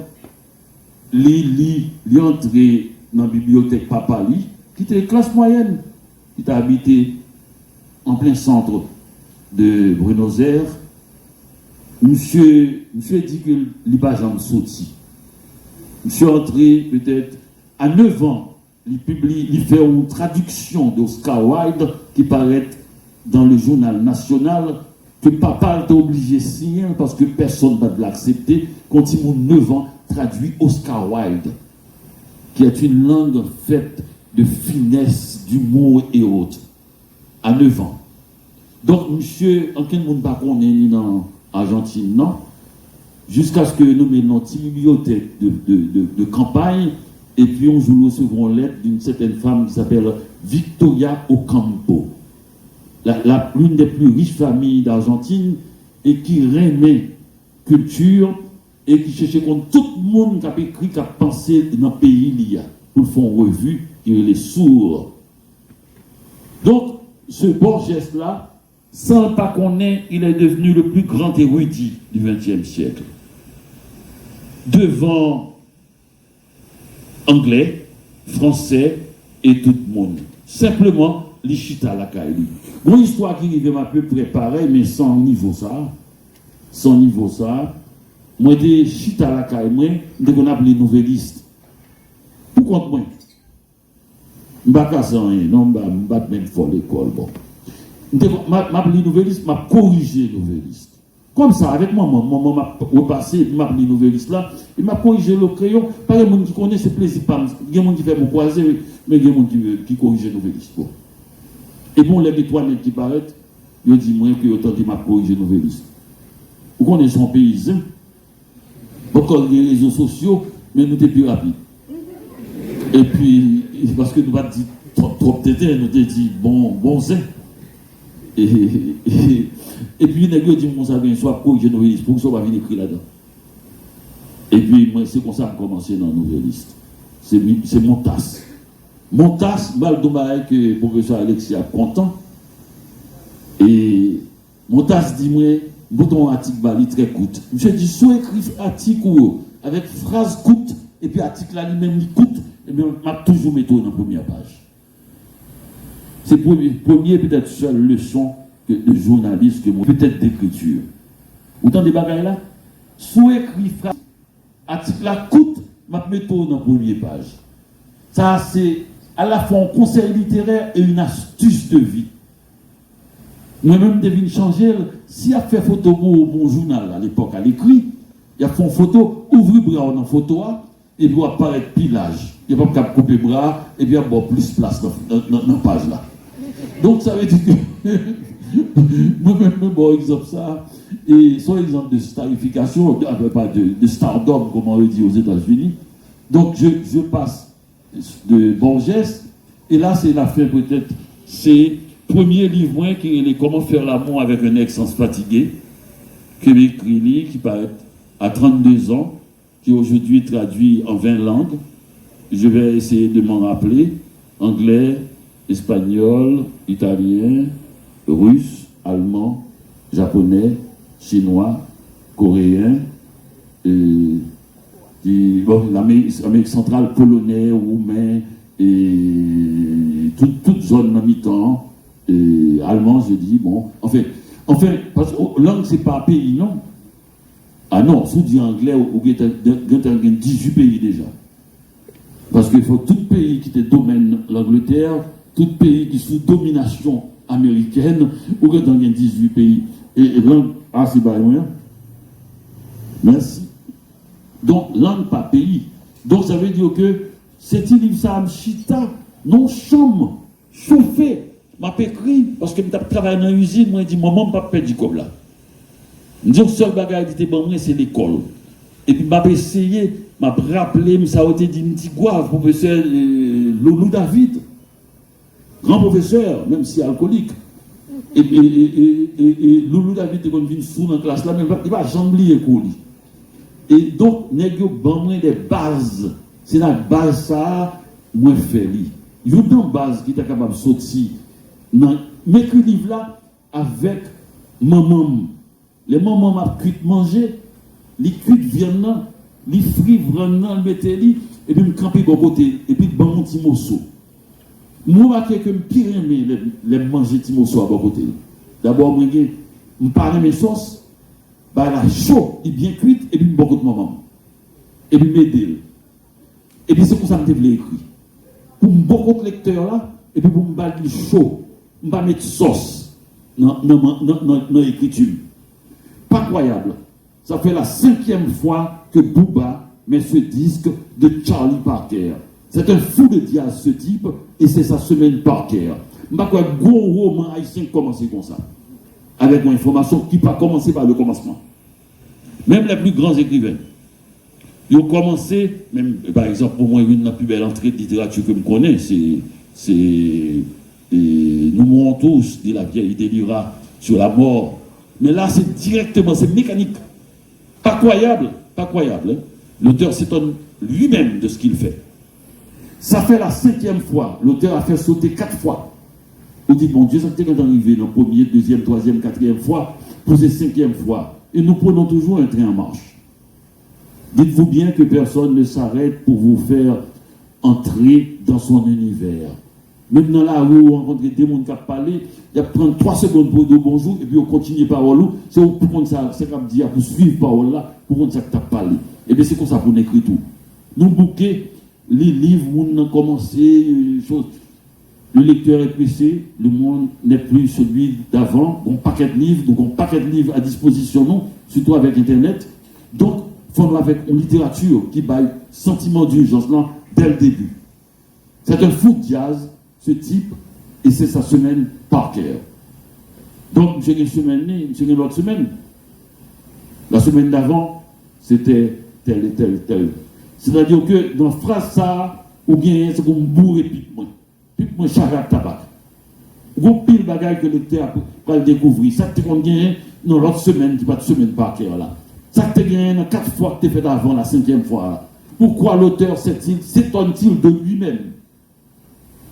il est entré dans la bibliothèque Papali, qui était classe moyenne, qui a habité en plein centre de Buenos Aires. Monsieur dit que il n'a pas jamais sorti. Monsieur est entré peut-être à 9 ans, il fait une traduction d'Oscar Wilde qui paraît dans le journal national, que papa était obligé de signer parce que personne ne va l'accepter. Quand il a 9 ans, traduit Oscar Wilde, qui est une langue faite de finesse, d'humour et autres, à 9 ans. Donc, monsieur, en quel monde pas qu'on est ni dans Argentine, non? Jusqu'à ce que nous mettions une bibliothèque de campagne, et puis on joue recevons lettre d'une certaine femme qui s'appelle Victoria Ocampo, l'une des plus riches familles d'Argentine, et qui aimait culture, et qui cherchait contre tout le monde qui a écrit, qui a pensé dans le pays il y a, pour le fond revue, qui est les sourds. Donc, ce Borges-là, sans le pas qu'on est, il est devenu le plus grand érudit du XXe siècle. Devant anglais, français et tout le monde. Simplement, l'Ichita la Kaili. Bon, histoire qui est à peu près pareil, mais sans niveau ça. Sans niveau ça. Moi, des Chita la Kaili, moi, qu'on appelle les nouvellistes. Pour compte moi. Je ne vais pas casser rien, non, je ne vais pas même faire l'école. Bon. Je suis nouvelliste, je corrigé nouvelliste. Comme ça, avec moi, m'a repassé, je suis nouvelliste là, il m'a corrigé le crayon. Pas de monde qui connaît, c'est plaisir. Il y a des gens qui fait mon croisé, mais il y a des gens qui corrigent nouvelliste. Bon. Et bon, les étoiles qui paraissent, je dis moi que autant que m'a corrigé nouvelliste. Vous connaissez son paysan, encore les réseaux sociaux, mais nous sommes plus rapides. Et puis, parce que nous n'avons pas dit trop tété, nous avons dit bon c'est. Et puis, les gens disent, on s'est soit corrigé nouvelliste, pour que ça va venir écrit là-dedans. Et puis, moi, c'est comme ça que j'ai commencé dans la nouvelliste. C'est mon tasse. Mon tasse, Baldomaï, que le professeur Alexis a content. Et mon tasse dit, moi, bouton article bali très court. Je dis, soit écrit article avec phrase courte, et puis article là lui-même, il coûte, et bien, je vais toujours mettre dans la première page. C'est premier peut-être seule leçon de journaliste que moi, peut-être d'écriture. Autant des bagailles là, soit écrit phrase, article là coûte, je vais mettre dans la première page. Ça, c'est à la fois un conseil littéraire et une astuce de vie. Moi-même, je devine changer. Si a fait photo mon journal à l'époque, à l'écrit, il a fait une photo, ouvre le bras dans la photo, et il doit apparaître pilage. Il n'y a pas de couper le bras, et bien, bon, plus place dans la page là. Donc, ça veut dire que moi-même, bon exemple ça, et soit exemple de starification, pas de stardom, comme on le dit aux États-Unis. Donc, je passe de Borges, et là, c'est la fin peut-être, c'est premier livre qui est Comment faire l'amour avec un ex sans se fatiguer, que écrit qui paraît à 32 ans, qui aujourd'hui est traduit en 20 langues. Je vais essayer de m'en rappeler. Anglais, espagnol, italien, russe, allemand, japonais, chinois, coréen, l'Amérique centrale, polonais, roumain, et toute zone en mi-temps, et allemand, je dis, bon, enfin, parce que langue, c'est pas un pays, non? Ah non, si on dit anglais, on a 18 pays déjà. Parce qu'il faut tout pays qui te domine l'Angleterre, tout pays qui est sous domination américaine, ou que dans 18 pays. Et langue, c'est pas rien. Merci. Donc, langue, pas pays. Donc, ça veut dire que c'est livre ça, chita, non chambre, chauffé, m'a écrit, parce que je travaille dans l'usine, moi, je dis, maman, je ne peux pas perdre comme là. Je dis, le seul bagage qui était bon, c'est l'école. Et puis, je essayé, je me rappelé, ça a été dit, un petit guave, professeur Loulou David, grand professeur, même si alcoolique. Et Loulou David, quand il vient sous dans la classe là, il va jamais oublier l'école. Et donc, il y a des bases. C'est la base ça, moi, fait. Il y a une base qui est capable de sortir. M'écrit livre là avec maman. Les mamans m'a cuit manger, les cuit viande, les frites viande, le mettez li, et puis me camper de côté, et puis ban mon petit morceau. Moi, je me pire les manger petit morceau à bon côté. D'abord, je parle mes sauces, bah la chaud, il bien cuite, et puis je bon maman. Et puis m'aider. Et puis c'est pour ça que je l'ai écrit. Pour me beaucoup de lecteurs là, et puis pour me battre chaud, je vais mettre sauce dans l'écriture. Pas croyable. Ça fait la 5e fois que Booba met ce disque de Charlie Parker. C'est un fou de jazz ce type, et c'est sa semaine Parker. Je ne sais pas quoi, gros roman haïtien commencer comme ça. Avec une information qui peut commencer par le commencement. Même les plus grands écrivains. Ils ont commencé, même par exemple, pour moi, une de la plus belle entrée de littérature que je connais, c'est Nous mourrons tous, dit la vieille délira sur la mort. Mais là, c'est directement, c'est mécanique. Pas croyable, pas croyable. Hein? L'auteur s'étonne lui-même de ce qu'il fait. Ça fait la 5e fois. L'auteur a fait sauter 4 fois. On dit, bon Dieu, ça fait quand arrivé la première, deuxième, troisième, 4e fois, pour cette 5e fois. Et nous prenons toujours un train en marche. Dites-vous bien que personne ne s'arrête pour vous faire entrer dans son univers. Maintenant, là où vous rencontrez des gens qui parlent, il y a prendre 3 secondes pour dire bonjour, et puis on continue parole. C'est pour qu'on ça, c'est comme dire, pour suivre parole là, pour qu'on ça que tu as parlé. Et bien c'est comme ça pour écrire tout. Nous bouquets, les livres, on a commencé, les choses. Le lecteur est pressé, le monde n'est plus celui d'avant. On paquet de livres, donc on paquet de livres à disposition, non, surtout avec Internet. Donc, il faut avec une littérature qui baille sentiment d'urgence là dès le début. C'est un fou de jazz, ce type, et c'est sa semaine Parker. Donc, j'ai une semaine, j'ai une autre semaine. La semaine d'avant, c'était tel et tel et tel. C'est-à-dire que dans la phrase ça, ou bien c'est comme bourre pique-moi. Pique-moi charade tabac. Ou pile bagaille que le lecteur va le découvrir. Ça, tu comptes gagner dans l'autre semaine, qui va de semaine Parker là. Ça te gagne 4 fois que tu fait avant la 5e fois. Pourquoi l'auteur s'étonne-t-il de lui-même?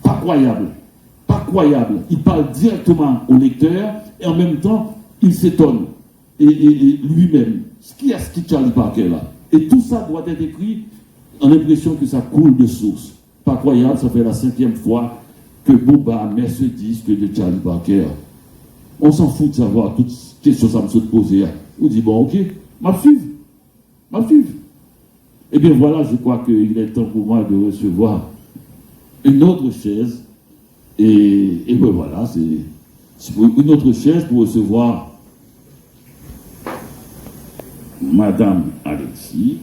Pas croyable. Pas croyable. Il parle directement au lecteur et en même temps, il s'étonne. Et lui-même. Qui est-ce qui Charlie Parker là? Et tout ça doit être écrit en l'impression que ça coule de source. Pas croyable, ça fait la 5e fois que Booba met ce disque de Charlie Parker. On s'en fout de savoir toutes ces questions ça me se poser. On dit bon ok. M'a suivre. Eh bien voilà, je crois qu'il est temps pour moi de recevoir une autre chaise. Et bien voilà, c'est une autre chaise pour recevoir Madame Alexis.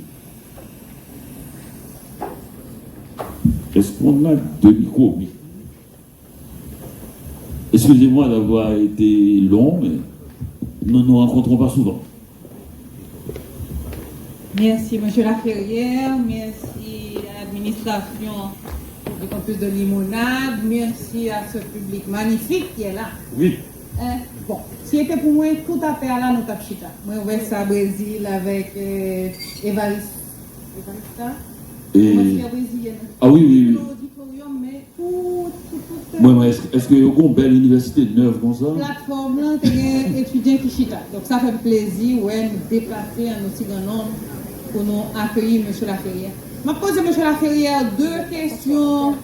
Est-ce qu'on a 2 micros? Oui. Excusez-moi d'avoir été long, mais nous ne nous rencontrons pas souvent. Merci, M. Laferrière. Merci à l'administration du campus de Limonade. Merci à ce public magnifique qui est là. Oui. Bon, si c'était pour moi, tout à fait à la nota chita. Moi, on va ça au Brésil avec Evarista. Ah oui. Mais est-ce qu'il y a une belle université neuve comme ça? Plateforme là, il y a des étudiants qui chita. Donc ça fait plaisir, ouais, nous déplacer en aussi grand nombre pour nous accueillir M. Laferrière. Je vais poser M. Laferrière 2 questions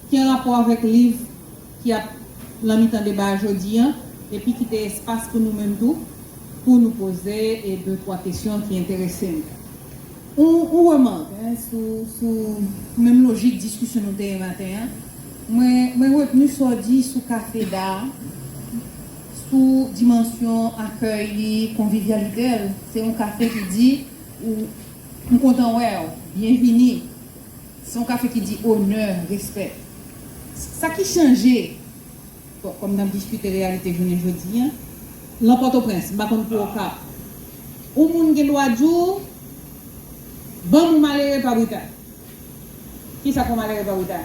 qui ont rapport avec le livre qui a l'ami-temps débat aujourd'hui, et puis qui était espace pour nous-mêmes tout, pour nous poser 2-3 questions qui intéressent nous. On remarque, sous même logique discussion nous avons matin, moi retenu sur dit sous café d'art, sous dimension accueil, convivialité. C'est un café qui dit nous content bienvenue. C'est un café qui dit honneur, respect. Ça qui changeait, bon, comme nous avons discuté réalité jeudi, l'Port-au-Prince, par contre pour au Cap, où moun gen doit dire bon ou malheureux pas brutal. Qui ça qu'on malheureux pas brutal?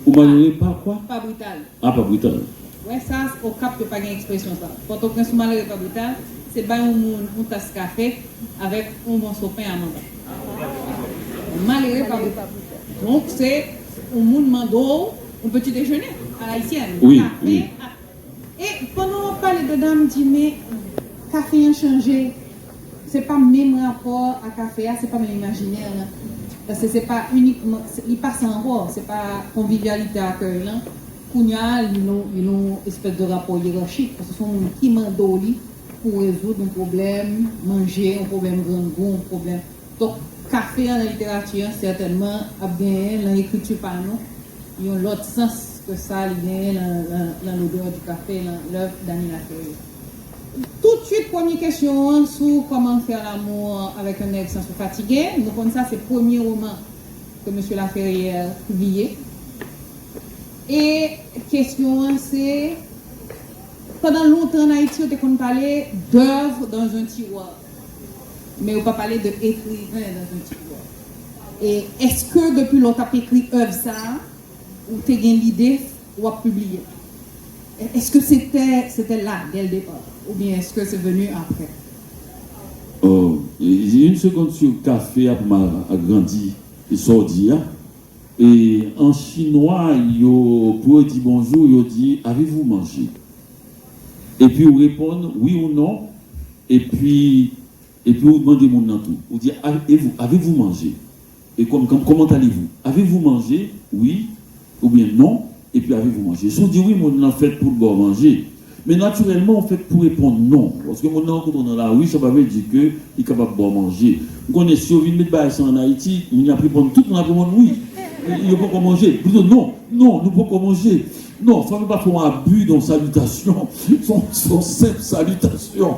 Ou malheureux pas quoi? Pas brutal. Ah, pas brutal. Ouais, ça, au Cap, il n'y a pas d'expression ça. Port-au-Prince ou malheureux pas brutal, c'est bien un tasse café avec un morceau de pain à manger. Malheureux pas brutal. Donc, c'est un monde mando, un petit déjeuner à l'haïtienne. Oui, café, oui. Et pendant on parle parlé dedans, me dit, mais café a changé. C'est pas même rapport à café, c'est pas même imaginaire. Là. Parce que c'est pas uniquement, il passe encore, c'est pas convivialité à cœur. Là. Kounya, ils ont une espèce de rapport hiérarchique, parce que ce sont des gens qui mandolent pour résoudre un problème, manger, un problème grand goût, un problème. Donc, café en littérature, certainement, a bien dans l'écriture par nous, il y a l'autre sens que ça, il y a dans l'odeur du café, dans l'œuvre d'Annie Laferrière. Tout de suite, première question sur comment faire l'amour avec un ex sans se fatiguer. Nous connaissons ça, c'est le premier roman que M. Laferrière a publié. Et question, c'est pendant longtemps en Haïti, on a parlé d'œuvre dans un tiroir. Mais on ne peut pas parler d'écrivain dans un tiroir. Et est-ce que depuis longtemps, tu as écrit œuvre ça, ou tu as l'idée ou à publier? Est-ce que c'était là, dès le départ? Ou bien est-ce que c'est venu après? Oh, j'ai une seconde sur le café a grandi et sorti. Et en chinois, pour dire bonjour, il dit avez-vous mangé? Et puis vous répondez oui ou non. Et puis vous demandez mon nom tout. Vous dites avez-vous mangé? Et comment allez-vous? Avez-vous mangé? Oui. Ou bien non. Et puis avez-vous mangé? Si on dit oui, mon en fait pour le bon manger. Mais naturellement, on fait pour répondre non. Parce que mon nom, quand on est dans la rue, ça veut dire qu'il est capable de bon manger. Quand on est sur une mettre en Haïti, on a pris pour tout, on a répondre oui. Il ne peut pas manger. Plutôt non, nous ne pouvons pas manger. Non, ça ne veut pas faire un abus dans salutation. Son simple salutation.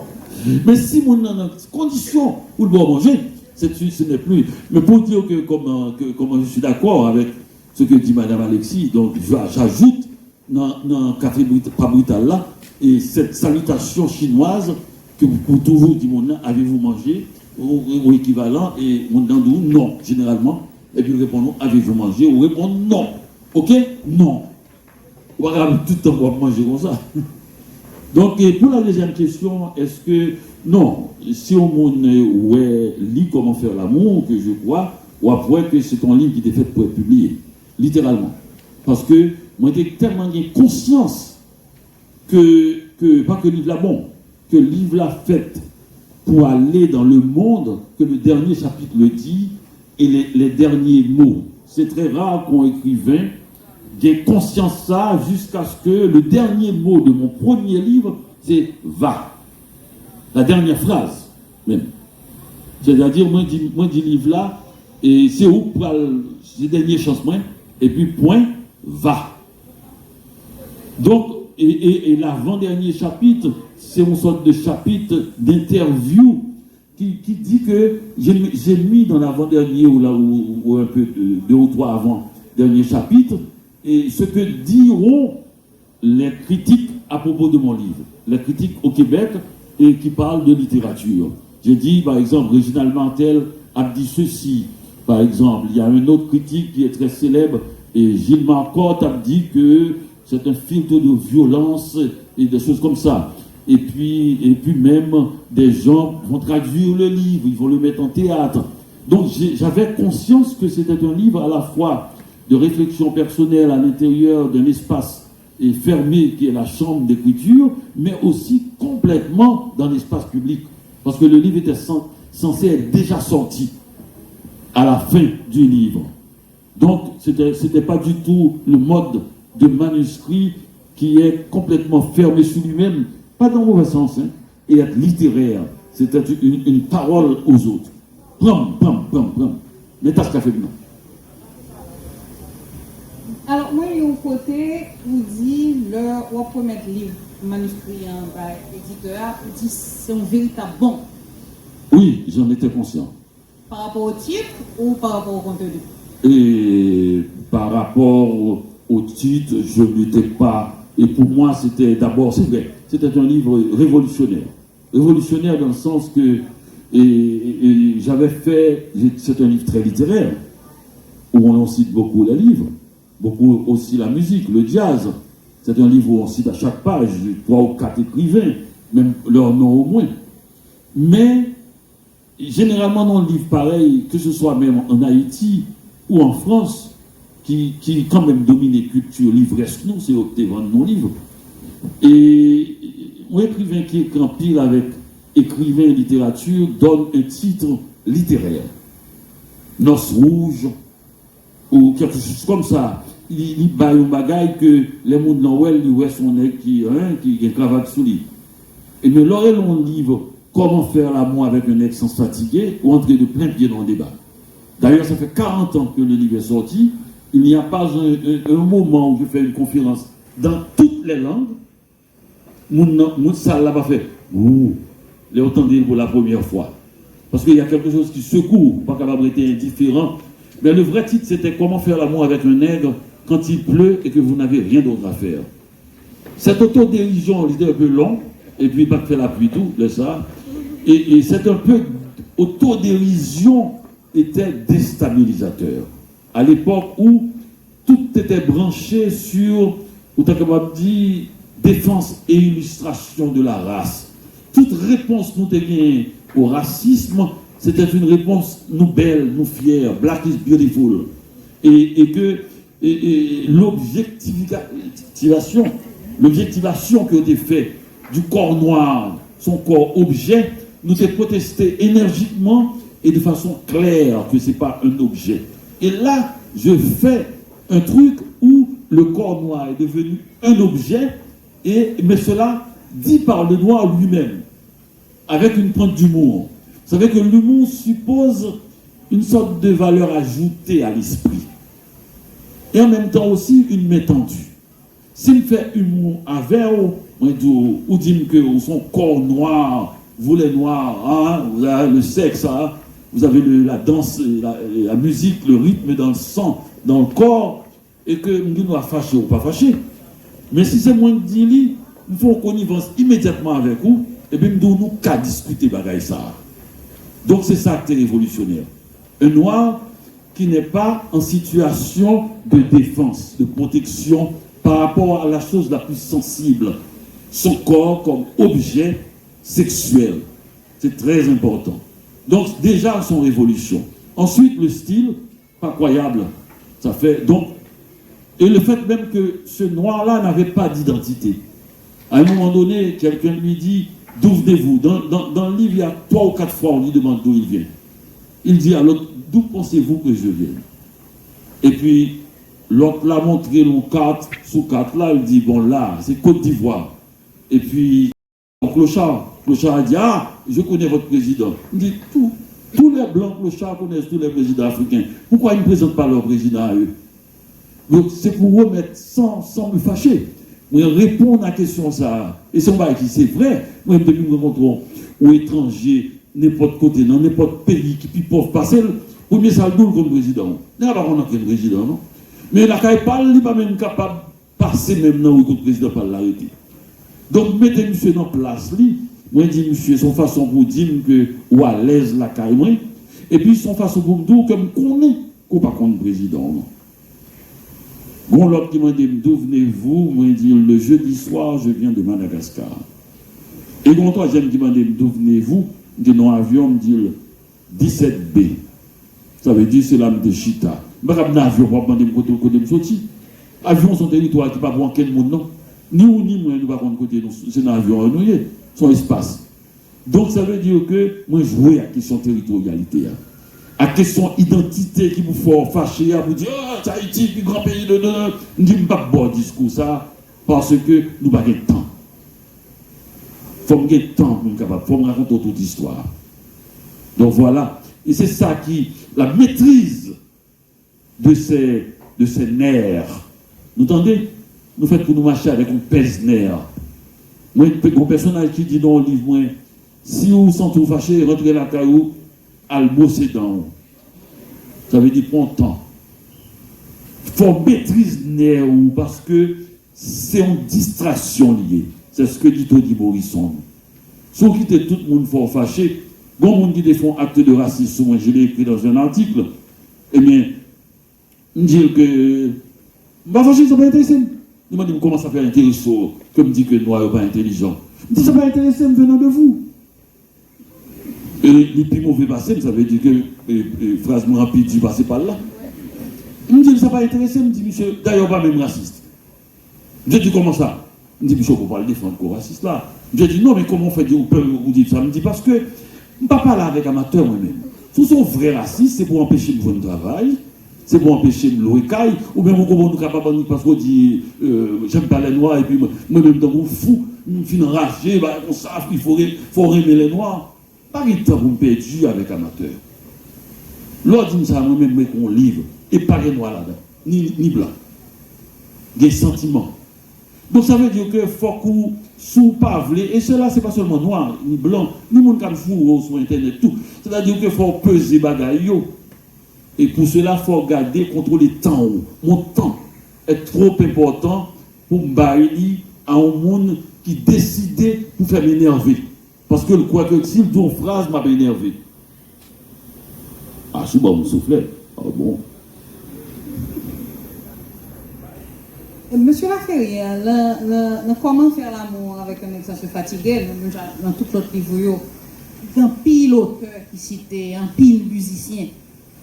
Mais si mon a une condition pour le bon manger, ce n'est plus. Mais pour dire que comme je suis d'accord avec ce que dit Mme Alexis, donc j'ajoute dans le café pas brutal là, et cette salutation chinoise que pour toujours dit mon avez-vous mangé, ou équivalent, et mon nom non, généralement. Et puis nous répondons avez-vous mangé, ou répondons non. Ok? Non. On va regarder tout le temps pour manger comme ça. Donc, pour la deuxième question, est-ce que, non, si on lit comment faire l'amour, que je crois, ou après que c'est un livre qui était fait pour être publié, littéralement. Parce que moi, j'ai tellement conscience que, pas que le livre là bon, que le livre là fait pour aller dans le monde, que le dernier chapitre le dit, et les derniers mots. C'est très rare qu'un écrivain ait conscience ça jusqu'à ce que le dernier mot de mon premier livre, c'est « va ». La dernière phrase, même. C'est-à-dire, moi, dis livre là, et c'est où pour le dernier changement, et puis point, va. Donc, et l'avant-dernier chapitre, c'est une sorte de chapitre d'interview qui dit que j'ai mis dans l'avant-dernier ou un peu deux ou trois avant-dernier chapitre, et ce que diront les critiques à propos de mon livre, les critiques au Québec et qui parlent de littérature. J'ai dit, par exemple, Réginald Mantel a dit ceci. Par exemple, il y a un autre critique qui est très célèbre, et Gilles Marcotte a dit que c'est un filtre de violence et des choses comme ça. Et puis même, des gens vont traduire le livre, ils vont le mettre en théâtre. Donc j'avais conscience que c'était un livre à la fois de réflexion personnelle à l'intérieur d'un espace fermé qui est la chambre d'écriture, mais aussi complètement dans l'espace public. Parce que le livre était censé être déjà sorti à la fin du livre. Donc c'était pas du tout le mode de manuscrit qui est complètement fermé sur lui-même, pas dans le mauvais sens, hein, et être littéraire. C'était une parole aux autres. Pram. Mais t'as ce qu'a fait maintenant. Alors, moi, il y a un côté où dit, le premier livre, manuscrit par éditeur, dit c'est un véritable bon. Oui, j'en étais conscient. Par rapport au titre ou par rapport au contenu? Et par rapport au titre, je n'étais pas. Et pour moi, c'était d'abord, c'est vrai, c'était un livre révolutionnaire. Révolutionnaire dans le sens que j'avais fait, c'est un livre très littéraire, où on en cite beaucoup les livres, beaucoup aussi la musique, le jazz. C'est un livre où on cite à chaque page 3 ou 4 écrivains, même leur nom au moins. Mais, généralement, dans un livre pareil, que ce soit même en Haïti ou en France, qui quand même domine les cultures livresques, nous, c'est devant nos livres. Et un écrivain qui écrit en pile avec écrivain et littérature donne un titre littéraire. Noce rouge, ou quelque chose comme ça. Il bat un bagaille que les mondes Noël, il voit son nez qui a une cravate sous lui. Et mais l'oreille, on livre comment faire l'amour avec un ex sans fatiguer ou entrer de plein pied dans le débat. D'ailleurs, ça fait 40 ans que le livre est sorti. Il n'y a pas un moment où je fais une conférence dans toutes les langues. Mon salle là-bas fait ouh, les entendez pour la première fois. Parce qu'il y a quelque chose qui secoue, pas capable d'être indifférent. Mais le vrai titre, c'était comment faire l'amour avec un nègre quand il pleut et que vous n'avez rien d'autre à faire. Cette autodérision, c'était un peu long, et puis pas fait la pluie, tout, le ça. Et c'est un peu, autodérision était déstabilisateur. À l'époque où tout était branché sur, ou t'as capable de dire, défense et illustration de la race. Toute réponse nous gagnée au racisme, c'était une réponse nous belle, nous fière, black is beautiful. Et que l'objectivation qui a été faite du corps noir, son corps objet, nous a protesté énergiquement et de façon claire que ce n'est pas un objet. Et là, je fais un truc où le corps noir est devenu un objet, mais cela dit par le noir lui-même, avec une pointe d'humour. Vous savez que l'humour suppose une sorte de valeur ajoutée à l'esprit. Et en même temps aussi une métendue. Si je fais humour avec ou dit que son corps noir, vous les noirs, hein, vous avez le sexe, hein, vous avez la danse, la musique, le rythme dans le sang, dans le corps, et que nous doit fâcher ou pas fâcher. Mais si c'est moins de dit, il faut qu'on y avance immédiatement avec vous, et bien nous n'avons qu'à discuter bagaille ça. Donc c'est ça qui est révolutionnaire. Un noir qui n'est pas en situation de défense, de protection par rapport à la chose la plus sensible, son corps comme objet sexuel. C'est très important. Donc déjà son révolution. Ensuite le style, pas croyable. Ça fait donc, et le fait même que ce noir-là n'avait pas d'identité. À un moment donné, quelqu'un lui dit, d'où venez-vous? Dans le livre, il y a 3 ou 4 fois, on lui demande d'où il vient. Il dit alors, d'où pensez-vous que je viens? Et puis, l'autre l'a montré l'on carte, sous carte là, il dit, bon là, c'est Côte d'Ivoire. Et puis, Clochard a dit, ah, je connais votre président. Il dit, tous les blancs clochards connaissent tous les présidents africains. Pourquoi ils ne présentent pas leur président à eux? Donc, c'est pour remettre sans me fâcher. Moi, répondre à la question ça. Et c'est pas qui c'est vrai. Moi, depuis nous rencontrons aux étrangers, n'importe côté, dans n'importe pays qui peut pas passer, le premier saldoul comme président. Il n'y a pas qu'on a qu'un président, non? Mais la caille parle, il n'est pas même capable de passer même dans où le président parle l'arrêter. Donc, mettez monsieur dans place, moi, je dis monsieur, son façon pour dire que, ou à l'aise la caille, moi. Et puis, son façon pour me dire, comme qu'on est, qu'on pas contre le président, non? Bon, l'autre qui m'a dit, d'où venez-vous? Moi, il dit, le jeudi soir, je viens de Madagascar. Et mon troisième qui m'a dit, d'où venez-vous? Il dit, non, avion, me dit, 17B. Ça veut dire, c'est l'âme de Chita. Je ne sais pas si avion, pour demander côté de sorti. Avion, son territoire, qui ne peut pas voir quel monde, non. Ni ou ni, moi, nous ne pouvons pas côté, c'est un avion, son espace. Donc, ça veut dire que, moi, je joue à la question de territorialité. À question identité qui vous fait fâcher, à vous dire, oh, c'est Haïti, le grand pays de nous. Je ne dis pas bon discours ça, parce que nous n'avons pas de temps. Il faut que de temps pour nous capable, faut raconter toute l'histoire. Donc voilà. Et c'est ça qui, la maîtrise de ces nerfs. Vous entendez? Nous faisons pour nous marcher avec un pèse-nerf. Moi, mon personnage qui dit dans le livre, moi, si vous vous sentez fâché, rentrez la caillou, à le bosser dans. Ça veut dire prendre temps. Il faut maîtriser nerf parce que c'est une distraction liée. C'est ce que dit Tony Morrison. Si vous quittez tout le monde fort fâché, bon monde qui font acte de racisme, moi je l'ai écrit dans un article, eh bien, je dis que ma fâché, ça va pas intéressé. Il m'a dit comment ça fait intéressant, comme dit que le noir n'est pas intelligent. Je dis ça va pas intéressé venant de vous. Et les plus mauvais passés, ça veut dire que phrase rapide, tu passes par là. Il me dit ça va pas intéressé, il me dit monsieur, d'ailleurs pas même raciste. Je dis comment ça? Je dis, Bishop, on va le défendre le raciste là. Je dis, non, mais comment on fait dire, vous dites ça? Je dis, parce que, je ne peux pas parler avec amateur moi-même. Si son vrai raciste, c'est pour empêcher de voir le travail, c'est pour empêcher de louer caille, ou bien, on ne peut pas parce qu'on dit, j'aime pas les noirs, et puis moi-même, dans mon fou, je suis enragé, on sait qu'il faut aimer les noirs. Pas de temps pour me perdre avec amateur. L'autre dit ça, moi-même, qu'on livre, et pas les noirs là-dedans, ni blanc. Des sentiments. Donc ça veut dire que faut qu'on sous pavlé, et cela c'est pas seulement noir, ni blanc, ni monde comme fou sur internet, tout. C'est-à-dire qu'il faut peser bagaille. Et pour cela, il faut garder, contrôler le temps. Mon temps est trop important pour me bailler à un monde qui décide pour faire m'énerver. Parce que quoi que s'il dit une phrase m'a énervé. Ah, je suis bon, me souffler. Ah bon. Monsieur Laferrière, comment faire l'amour avec un exemple fatigué, dans tout l'autre niveau, un pile auteur qui citait, un pile musicien.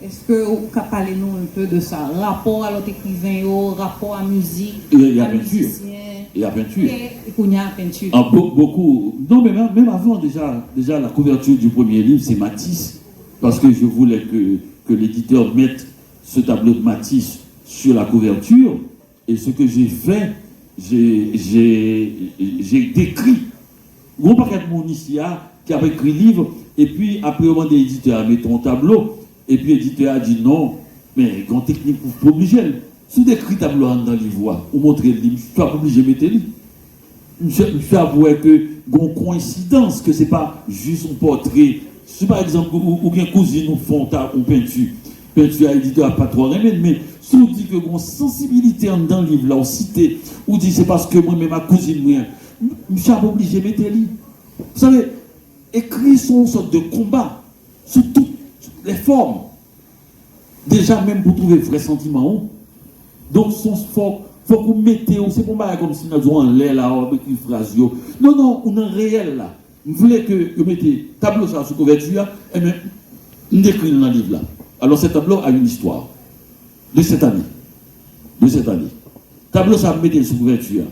Est-ce que vous pouvez parler nous un peu de ça? Rapport à l'autre écrivain, rapport à la musique, il y a peinture. Il y a peinture. Et il y a peinture. Ah, beaucoup. Non, mais même avant, déjà la couverture du premier livre, c'est Matisse. Parce que je voulais que l'éditeur mette ce tableau de Matisse sur la couverture. Et ce que j'ai fait, j'ai décrit. Gros paquet de monde ici qui a écrit le livre, et puis après, on demande à l'éditeur, mettons un tableau, et puis l'éditeur a dit non, mais grand technique pour pas obliger. Si vous écrivez tableau dans l'ivoire, ou montrez le livre, je ne suis pas obligé de mettre le livre. Je suis avoué que une coïncidence, que ce n'est pas juste un portrait. Si par exemple, ou bien cousine nous font une peinture, peinture à l'éditeur n'a pas trop remis, mais si on dit que une sensibilité dans le livre, là, on cite, ou dit c'est parce que moi-même, ma cousine, je ne suis pas obligé de mettre le livre. Vous savez, écrire sont une sorte de combat sur toutes les formes. Déjà, même pour trouver vrai sentiment. Donc, il faut qu'on mette, c'est pour moi comme si nous avons un lait là, avec une phrase. Non, on est réel là. Vous voulez que vous mettez tableau sur la couverture, et bien, on écrit dans le livre là. Alors, ce tableau a une histoire de cette année. Tableau, ça mettait sur couverture.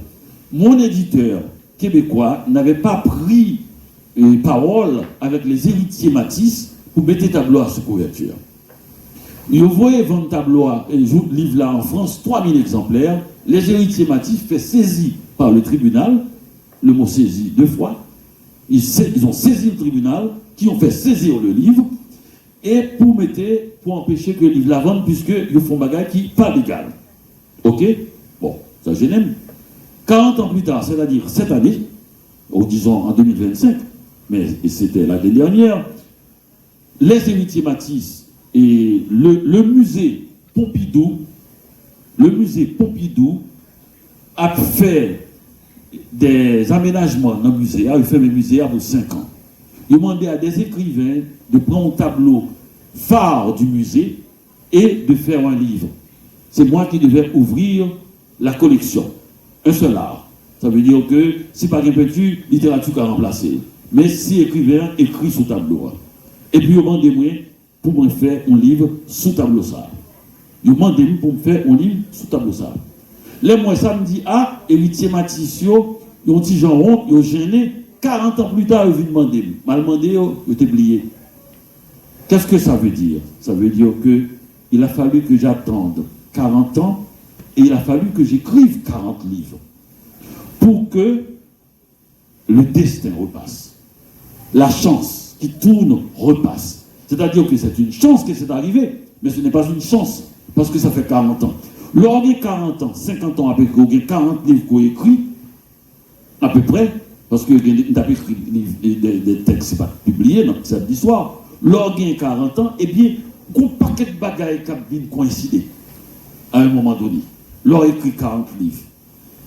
Mon éditeur québécois n'avait pas pris parole avec les héritiers Matisse pour mettre tableau à sous couverture. Vous voyez vendre tableau et le livre là en France, 3000 exemplaires. Les héritiers Matisse fait saisi par le tribunal, le mot saisi 2 fois. Ils ont saisi le tribunal, qui ont fait saisir le livre, et pour empêcher que le livre la vende, puisqu'ils font bagage qui n'est pas légal. Ok? Bon, ça je n'aime. 40 ans plus tard, c'est-à-dire cette année, ou disons en 2025, mais c'était l'année dernière, les héritiers Matisse et le musée Pompidou a fait des aménagements dans le musée, a fait le musée pour 5 ans. Il demandait à des écrivains de prendre un tableau phare du musée et de faire un livre. C'est moi qui devais ouvrir la collection. Un seul art. Ça veut dire que si pas de peinture, littérature a remplacé. Mais si écrivain écrit sous tableau. Et puis, il demandait-moi pour me faire un livre sous tableau ça. Il demandait pour me faire un livre sous tableau ça. Les mois, ça me dit, héritier Matisse, ils ont petit genre honte, ils ont gêné. 40 ans plus tard, ils viennent demander. Mal demandé, ils ont oublié. Qu'est-ce que ça veut dire? Ça veut dire qu'il a fallu que j'attende 40 ans et il a fallu que j'écrive 40 livres pour que le destin repasse. La chance qui tourne repasse. C'est-à-dire que c'est une chance que c'est arrivé, mais ce n'est pas une chance parce que ça fait 40 ans. Lors des 40 ans, 50 ans après qu'il y a 40 livres qu'on écrit, à peu près, parce que vous avez écrit des textes, ce n'est pas publié dans cette histoire, lors des 40 ans, eh bien, un paquet de bagailles qui coïncider à un moment donné. Lors écrit 40 livres.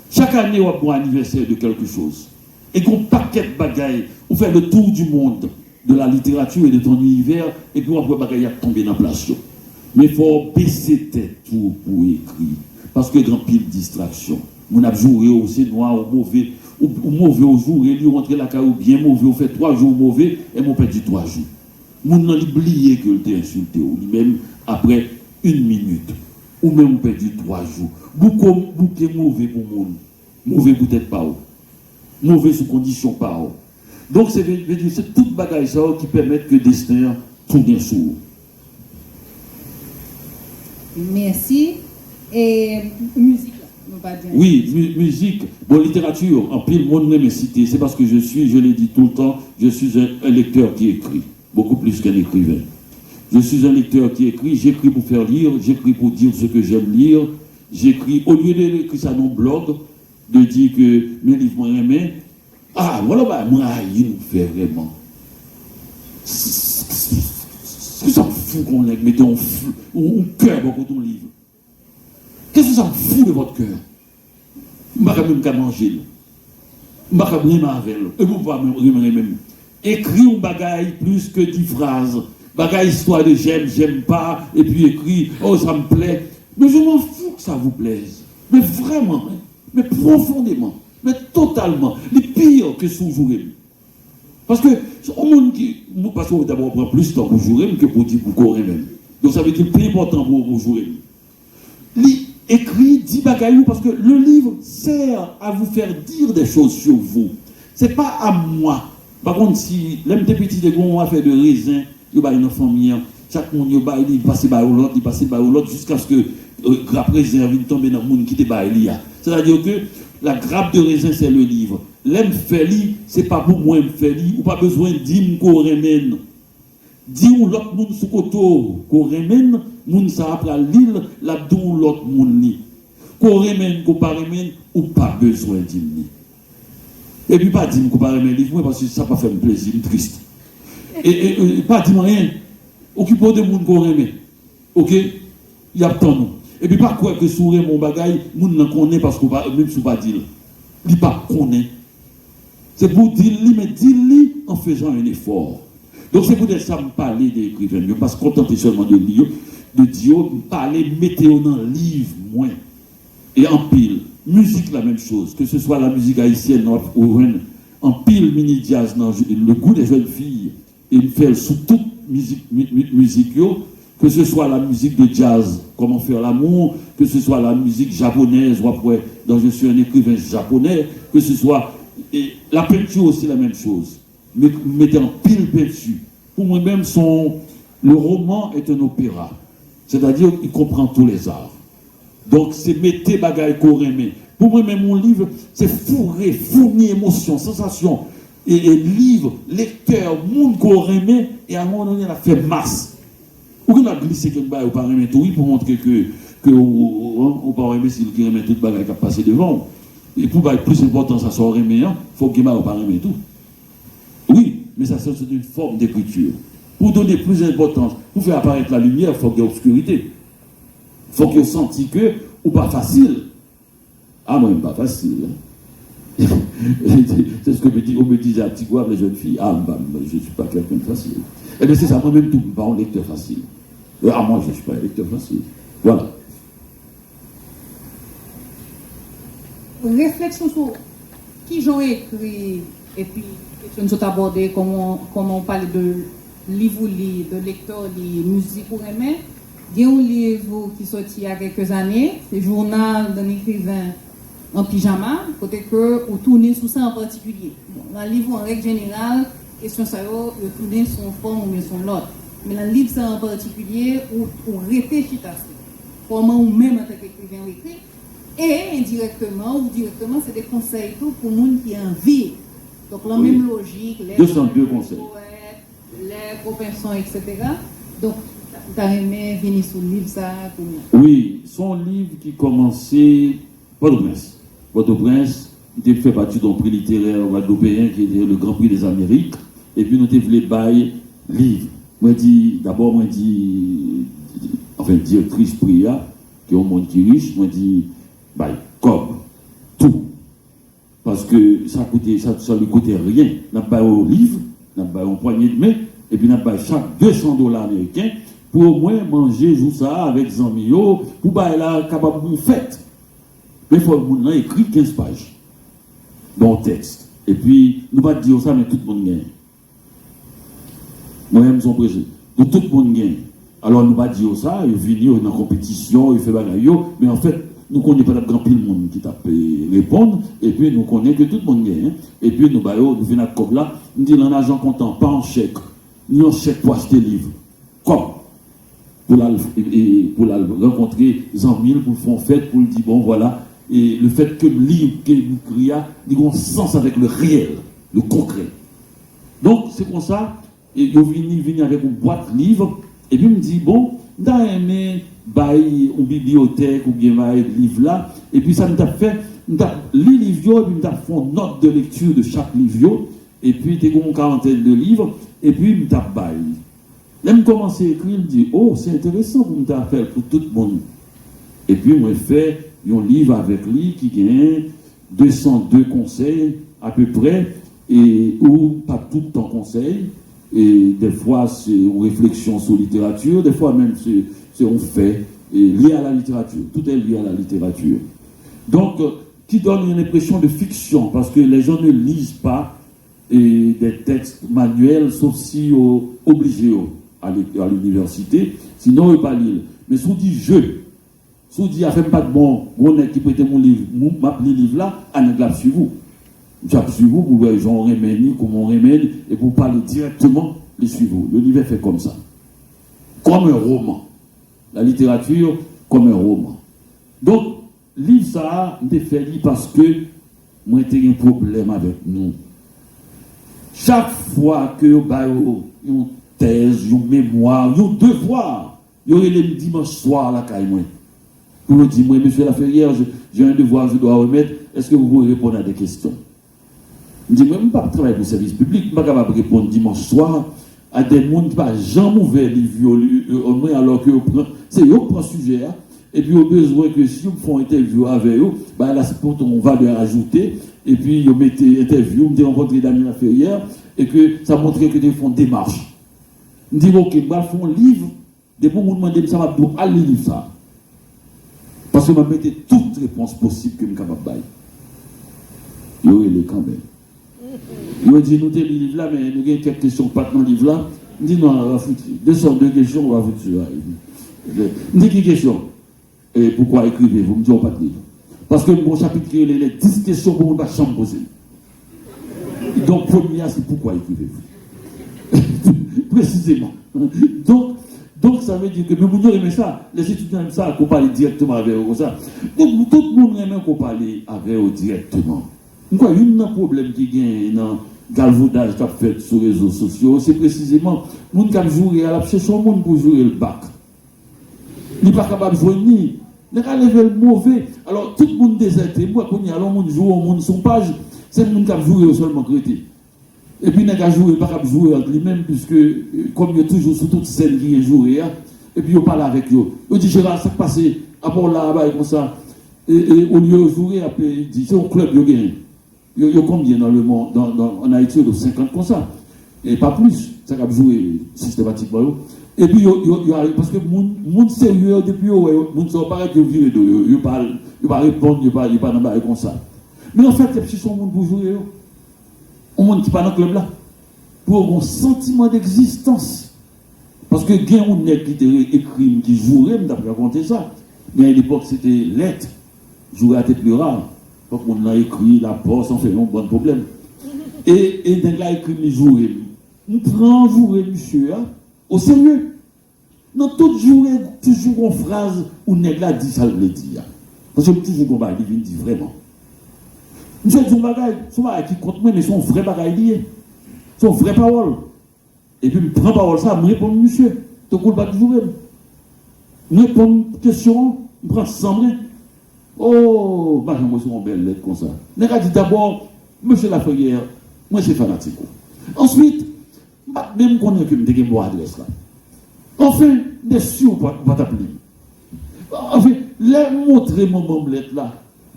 Chaque année, on a un anniversaire de quelque chose. Et un paquet de bagailles, on fait le tour du monde de la littérature et de ton univers, et puis on voit bagailles à tomber dans la place. Mais il faut baisser tête tout pour écrire. Parce que grand pile de distraction. On a joué au c'est noir, au mauvais au jour, et lui rentre la caille bien mauvais, on fait 3 jours mauvais, et on perdu 3 jours. On n'a oublié que tu insulté, ou même après 1 minute, ou même on perdu 3 jours. Beaucoup mauvais pour le monde, mauvais peut-être pas. mauvais sous condition parole. Donc c'est toute bagaille ça qui permettent que destin tourne sur. Merci. Et musique là, on va dire. Oui, musique, bon, littérature, en pile, monde me citer. C'est parce que je l'ai dit tout le temps, je suis un lecteur qui écrit, beaucoup plus qu'un écrivain. Je suis un lecteur qui écrit, j'écris pour faire lire, j'écris pour dire ce que j'aime lire, j'écris, au lieu d'écrire ça dans le blog, de dire que mes livres m'aiment, ah, voilà, bah, moi, il nous fait vraiment. Qu'est-ce que ça me fout qu'on ait, mettez en cœur beaucoup ton livre? Qu'est-ce que ça me fout de votre cœur? Je ne vais même pas manger. Je ne vais pas même avec. Et vous ne pouvez pas même. Écris un bagaille plus que 10 phrases. Bagaille histoire de j'aime pas, et puis écrit, oh ça me plaît. Mais je m'en fous que ça vous plaise. Mais vraiment, mais profondément, mais totalement. Les pires que sous jouer. Parce que, au monde qui, nous passons d'abord prendre plus de temps pour jouer que pour dire pour courir même. Donc ça veut dire plus important pour jouer. Écrit, dit bagaille, parce que le livre sert à vous faire dire des choses sur vous. C'est pas à moi. Par contre, si l'homme des petits des gros a fait de raisin, il y a une famille, chaque monde il passe par l'autre, il passe par l'autre, jusqu'à ce que grappe raisin vienne tomber dans le monde qui te bat. C'est-à-dire que la grappe de raisin, c'est le livre. L'homme fait lire, c'est pas pour moi me faire lire, ou pas besoin de dire qu'on remène. Dis ou l'autre monde sous koto qu'on remène, moun sa après l'île, l'abdou l'autre monde ni. Qu'on remène, qu'on pas remène, ou pas besoin d'imni. Et puis pas dire qu'on pas remène livre, parce que ça pas fait plaisir, triste. Et pas dire rien. Occupez de monde qu'on remène. Ok? Il y a tant nous. Et puis pas quoi que sourire mon bagaille, moun n'en connaît parce qu'on pas, même si pas dire. Il pas connaît. C'est pour dire li, mais dire li en faisant un effort. Donc c'est pour ça que je parler des écrivains, je ne pas se contenter seulement de lire, de dire, parler, mettez-vous dans le livre, moins. Et en pile, musique la même chose, que ce soit la musique haïtienne ou en pile mini jazz, le goût des jeunes filles, et fait sous toute musique, que ce soit la musique de jazz, comment faire l'amour, que ce soit la musique japonaise, ou après, dont je suis un écrivain japonais, que ce soit, et la peinture aussi la même chose. Mettez en pile dessus. Pour moi-même, le roman est un opéra. C'est-à-dire qu'il comprend tous les arts. Donc, c'est mettez bagaille qu'on remet. Pour moi-même, mon livre, c'est fourni émotion, sensation. Et livre, lecteur, monde qu'on remet, et à un moment donné, il a fait masse. Ou qu'on a glissé quelque chose, ou pas remet tout, pour montrer que on pas remet si il remet tout bagaille qui a passé devant. Et pour plus important, ça soit remet, il faut qu'il ne pas remet tout. Oui, mais ça c'est une forme d'écriture. Pour donner plus d'importance, pour faire apparaître la lumière, il faut qu'il y ait obscurité. Il faut qu'il y ait senti que, ou pas facile. Ah, moi, pas facile. C'est ce que on me disait à Tigouave, les jeunes filles. Ah, je ne suis pas quelqu'un de facile. Eh bien, c'est ça, moi-même, tout, pas un lecteur facile. Ah, moi, je ne suis pas un lecteur facile. Voilà. Réflexion sur qui j'en ai écrit, et puis, nous avons abordé comment on parle de livre, de lecteur, de musique pour aimer. Il y a un livre qui est sorti il y a quelques années, c'est le journal d'un écrivain en pyjama, côté que vous tournez sur ça en particulier. Bon, dans le livre, en règle générale, question ça, vous tournez son forme ou son l'autre. Mais dans le livre, ça en particulier, vous réfléchissez à ça. Comment vous-même, en tant qu'écrivain, écrit. Et indirectement ou directement, c'est des conseils tout pour les gens qui ont envie. Donc la même logique, les 202 conseils. Les propensions, etc. Donc, tu as aimé venir sur le livre, ça? Oui, son livre qui commençait, Port-au-Prince. Port-au-Prince, il fait partie d'un prix littéraire guadeloupéen qui était le Grand Prix des Amériques. Et puis nous avons voulu bailler livre. D'abord, moi, directrice Priya, qui est un monde qui est riche, moi, comme tout. Parce que ça ne lui coûtait rien. On a pas au livre, on a pas un poignet de main, et puis on a pas chaque $200 américains pour au moins manger tout ça avec Zambio, pour bailler là, capable de fête. Mais il faut qu'on écrit 15 pages dans le texte. Et puis, nous ne pas dire ça, mais tout le monde gagne. Moi-même, son président. Tout le monde gagne. Alors, nous ne pas dire ça, il vient dans la compétition, il fait bagaille, mais en fait, nous connaissons pas grand pile le monde qui t'a répondre, et puis nous connaissons que tout le monde gagne. Et puis nous venons à comme là, nous disons un agent comptant, pas en chèque, ni en chèque pour acheter livre. Comme pour la rencontrer Zambille, pour faire fête, pour lui dire bon voilà, et le fait que le livre que nous créons, il a un sens avec le réel, le concret. Donc c'est comme ça, et il vient avec une boîte de livres, et puis il me dit bon, j'ai aimé une bibliothèque ou bien un livre là, et puis ça me t'a fait, les livres, et puis me t'a fait une note de lecture de chaque livre, et puis t'es une quarantaine de livres, et puis me t'a bail. Là, je commence à écrire, je me dis, oh, c'est intéressant pour me faire pour tout le monde. Et puis, moi, je fais un livre avec lui qui gagne 202 conseils à peu près, et ou pas tout le temps conseils. Et des fois, c'est une réflexion sur la littérature, des fois même, c'est un fait lié à la littérature. Tout est lié à la littérature. Donc, qui donne une impression de fiction, parce que les gens ne lisent pas des textes manuels, sauf si obligés à l'université, sinon ils ne pas lire. Mais si on dit je, si on dit à faire pas de bon, on qui prête mon livre, m'a le livre là, on est là sur vous. J'appuie sur vous pour voir les gens remède, comment on remède, et pour parler directement les suivants. Le livre est fait comme ça. Comme un roman. La littérature, comme un roman. Donc, livre ça, je fait lire parce que moi j'ai un problème avec nous. Chaque fois que vous avez une thèse, une mémoire, un devoir, il y aurait le dimanche soir là, pour me dire, moi, monsieur Laferrière, j'ai un devoir, je dois remettre, est-ce que vous pouvez répondre à des questions? Je dis, moi, je ne peux pas travailler pour le service public, je ne suis pas capable de répondre dimanche soir à des gens qui ne sont jamais ouverts les alors que c'est eux qui prennent le sujet, et puis, au besoin que si vous font interview avec eux, bah, là, c'est pour on va leur ajouter, et puis, ils mettent interview, ils rencontrent Damien Laferrière, et que ça montrait que ils font démarche. Je dis, ok, ils font un livre, des bons moments de ça va aller lire ça. Parce que je mettais toutes les réponses possibles que je suis capable de faire. Il y aurait les quand même. Il m'a dit, nous avons le livre là, mais nous avons quelques questions pas dans le livre là. Je dis, non, on va foutre. 202 questions, on va foutre. Je dis, qui question? Et pourquoi écrivez-vous? Je me dis, on va pas de livre. Parce que mon chapitre, il y a 10 questions pour ne pas chambre poser. Donc, première, c'est pourquoi écrivez-vous? Précisément. Donc, ça veut dire que nous aimons ça. Les étudiants aiment ça, qu'on parle directement avec eux. Donc, tout le monde aime qu'on parle avec eux directement. Donc, il y a un problème qui gagne dans le galvaudage qu'a fait sur les réseaux sociaux, c'est précisément les gens qui jouent à la chercher un monde pour jouer le bac. Il n'est pas capable de jouer ni. Il a levé le mauvais. Alors, tout le monde déserté. Moi, quand il y a le monde joue au monde son page, c'est le monde qui a joué seulement créé. Et puis, il n'a joué, pas capable de jouer entre lui-même, puisque, comme il y a toujours sur toute scène qui est joué, et puis, il parle avec eux. Il dit, Gérard, ça passe, à part là-bas, comme ça. Et au lieu de jouer, après, il dit, c'est au club, il gagne. Il y a combien dans le monde, en Haïti, de 50 comme ça. Et pas plus. Ça a joué systématiquement. Et puis, parce que le monde sérieux, depuis, le monde ne pas qu'il vire de il ne pas répondre, il ne pas dans le comme ça. Mais en fait, c'est son monde pour jouer. Un monde qui n'est pas dans le club là. Pour avoir un sentiment d'existence. Parce que il y a un nègre qui était écrit, qui jouerait, d'après raconter ça. Mais à l'époque, c'était lettre. Jouer à tête plus rare. Donc, on a écrit la poste, on fait un bon problème. Et d'un gars écrit les jouets. On prend jouer, monsieur, au sérieux. Dans toute journée, toujours une phrase où nègre là dit ça le dit. Parce que toujours qu'on va dire vraiment. Monsieur, son bagage qui compte moi, mais son vrai bagage lié. Son vraie parole. Et puis, je prends parole ça, je réponds, monsieur. Tu ne pas toujours. Je réponds une question, je prends sans rien. Oh, bah, j'aimerais une belle lettre comme ça. Nègre a dit d'abord, monsieur Laferrière, moi c'est fanatique. Ensuite, même qu'on ait que je me adresse là. Enfin, des sûr pas t'appeler. Enfin, les montrer mon lettre là.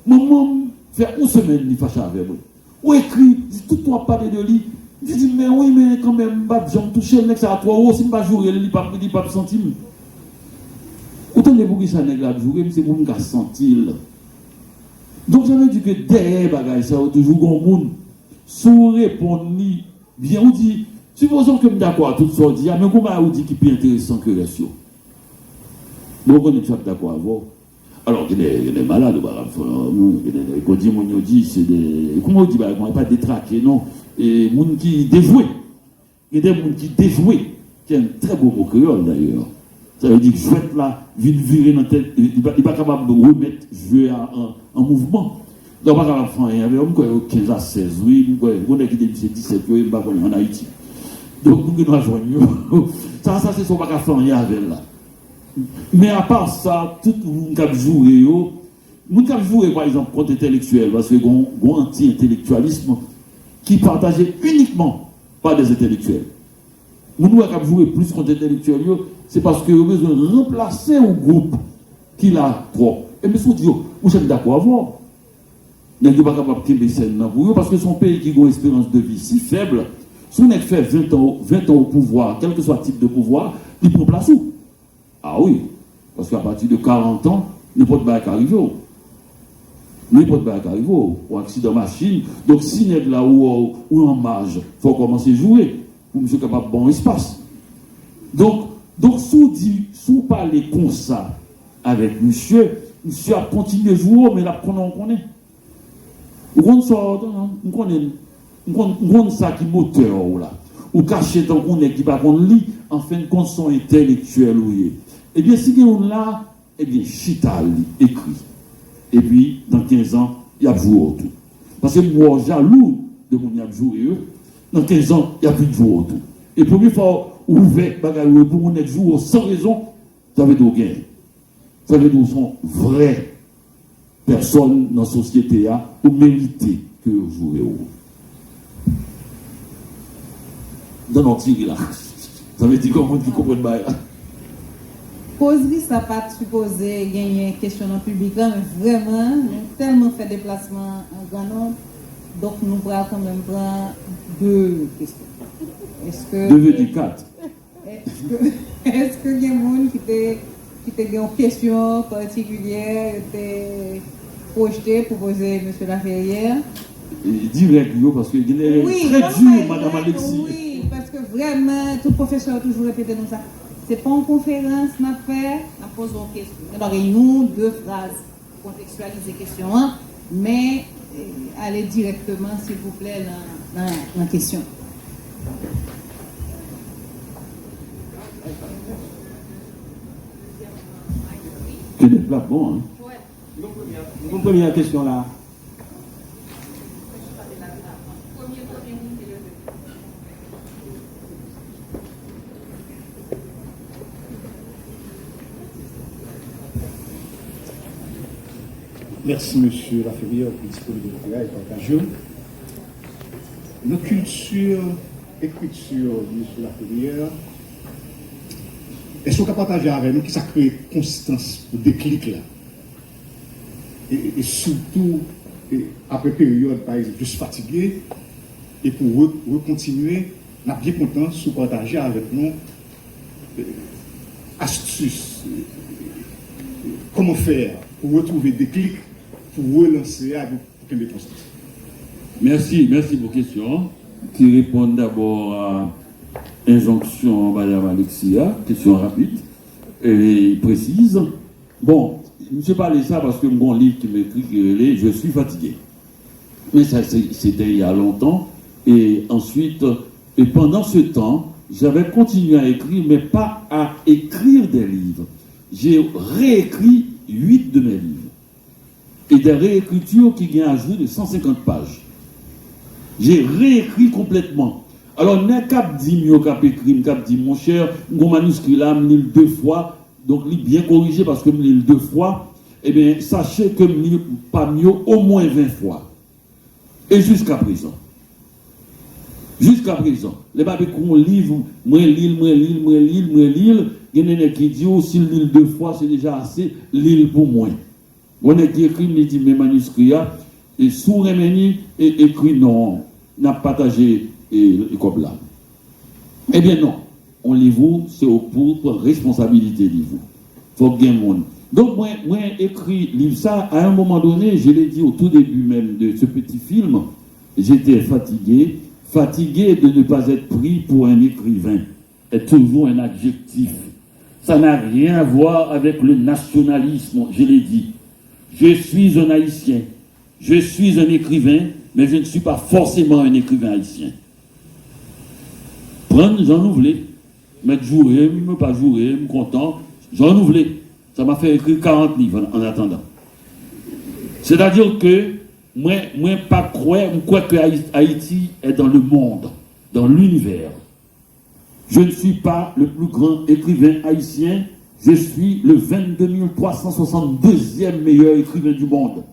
Maman fait une semaine il fâche avec moi. Ou écrit, dit tout toi parler de lui. Je dis mais oui mais quand même pas j'aime toucher le nègre ça à 3 euros, si pas jouer il pas centime. Autant de pour qui ça nègre jouer, c'est pour me sentir. Donc ça veut dire que derrière bagage ça toujours un monde sous répondre bien on dit supposons que je suis d'accord tout ça dit mais comment on dit qui est plus intéressant que les autres. Donc on est d'accord avec Alors, il y a des malades, quand on dit, c'est des. Comment on dit, on n'est pas détraqué, non. Et des gens qui dévoués. Il y a des gens qui dévoués, qui est un très beau mot créole d'ailleurs. Ça veut dire que je vais être là, virer dans la tête, il n'est pas capable de remettre, jouer en mouvement. Donc, pas capable de faire rien. Il y avait 15 à 16, oui, on a quitté 17, il n'y a pas en Haïti. Donc, nous devons rejoindre. Ça, c'est ce qu'on va faire rien avec là. Mais à part ça, tout le monde qui a joué, nous qui joué par exemple contre intellectuels, parce que y a un anti-intellectualisme qui partageait uniquement par des intellectuels. Nous qui joué plus contre intellectuels, c'est parce que nous avons besoin de remplacer un groupe qui l'a trop. Et mais si on dit, vous êtes d'accord avec vous, nous ne sommes pas capables de faire ça parce que son pays qui a une espérance de vie si faible, si on a fait 20 ans au pouvoir, quel que soit le type de pouvoir, il prend place où? Ah oui, parce qu'à partir de 40 ans, n'importe quoi qui arrive. N'importe quoi qui arrive, ou accident machine. Donc, si vous êtes là ou en marge, il faut commencer à jouer pour monsieur capable de bon espace. Donc si vous parlez comme ça avec monsieur a continué à jouer, mais là, on connaît. On connaît ça qui est moteur là. Ou caché dans qu'on est qui va qu'on lit, en fin de compte, son intellectuel ou eh bien, si on là, eh bien, Chita écrit. Et puis, dans 15 ans, il y a joué autour. Parce que moi, jaloux de mon y a joué, dans 15 ans, il y a plus de jouer autour. Et pour lui, il faut ouvrir bagaille pour mon jouer sans raison, ça veut dire gain. Ça veut dire sont vraies personnes dans la société ou mériter que vous jouez. Dans notre tir là. Ça veut dire comment tu comprends pas. Poserie, ça pas supposé gagner une question dans le public là, mais vraiment, nous avons tellement fait déplacement en grand nombre, donc nous pourrons quand même prendre 2 questions. Est-ce que. 4. Est-ce que il y a des gens qui ont une question particulière, qui étaient projetés pour poser M. Laferrière? Direct, parce que il est très dur, Mme Alexis. Oui, parce que vraiment, tout professeur a toujours répété comme ça. Ce n'est pas une conférence, on a fait, on pose une question. Alors, il y a 2 phrases pour contextualiser la question, mais allez directement, s'il vous plaît, dans la question. C'est des plats bons, hein? Une première question là. Merci, monsieur Laferrière, pour la disponibilité et partage. Notre culture, écriture, monsieur Laferrière, est-ce qu'on peut partager avec nous qui ça crée constance pour déclic là? Et surtout, après période, par exemple, juste fatigué, et pour continuer, on a bien content de partager avec nous astuces, comment faire pour retrouver des clics, pour relancer à pour des constances. Merci pour la question, qui répond d'abord à injonction Mme Alexia, question rapide et précise. Bon, je ne sais pas ça parce que mon livre qui m'écrit que je suis fatigué. Mais ça, c'était il y a longtemps. Et ensuite, et pendant ce temps, j'avais continué à écrire, mais pas à écrire des livres. J'ai réécrit 8 de mes livres. Et des réécritures qui viennent à jour de 150 pages. J'ai réécrit complètement. Alors, n'est cap dit mieux cap écrit, cap dit mon cher, mon manuscrit là, je l'ai 2 fois, donc il bien corrigé parce que je l'ai 2 fois. Eh bien, sachez que je l'ai pas mieux au moins 20 fois. Et jusqu'à présent. Jusqu'à présent. Les babes qu'on livre, moi lire, il y en a qui dit, si je lis 2 fois, c'est déjà assez, lire pour moi. On a qui écrit, il dit mes manuscrits, et sous remeni, et écrit non, n'a partagé et comme là. Eh bien non, on lit vous, c'est pour responsabilité de vous. Faut bien monde. Donc moi écrit livre ça, à un moment donné, je l'ai dit au tout début même de ce petit film, j'étais fatigué de ne pas être pris pour un écrivain, est toujours un adjectif. Ça n'a rien à voir avec le nationalisme, je l'ai dit. Je suis un Haïtien. Je suis un écrivain, mais je ne suis pas forcément un écrivain haïtien. Prendre, j'en ouvrais. Mettre jouer, me pas jouer, me content. J'en ouvrais. Ça m'a fait écrire 40 livres en attendant. C'est-à-dire que, moi, pas croire que Haïti est dans le monde, dans l'univers. Je ne suis pas le plus grand écrivain haïtien, je suis le 22 362e meilleur écrivain du monde.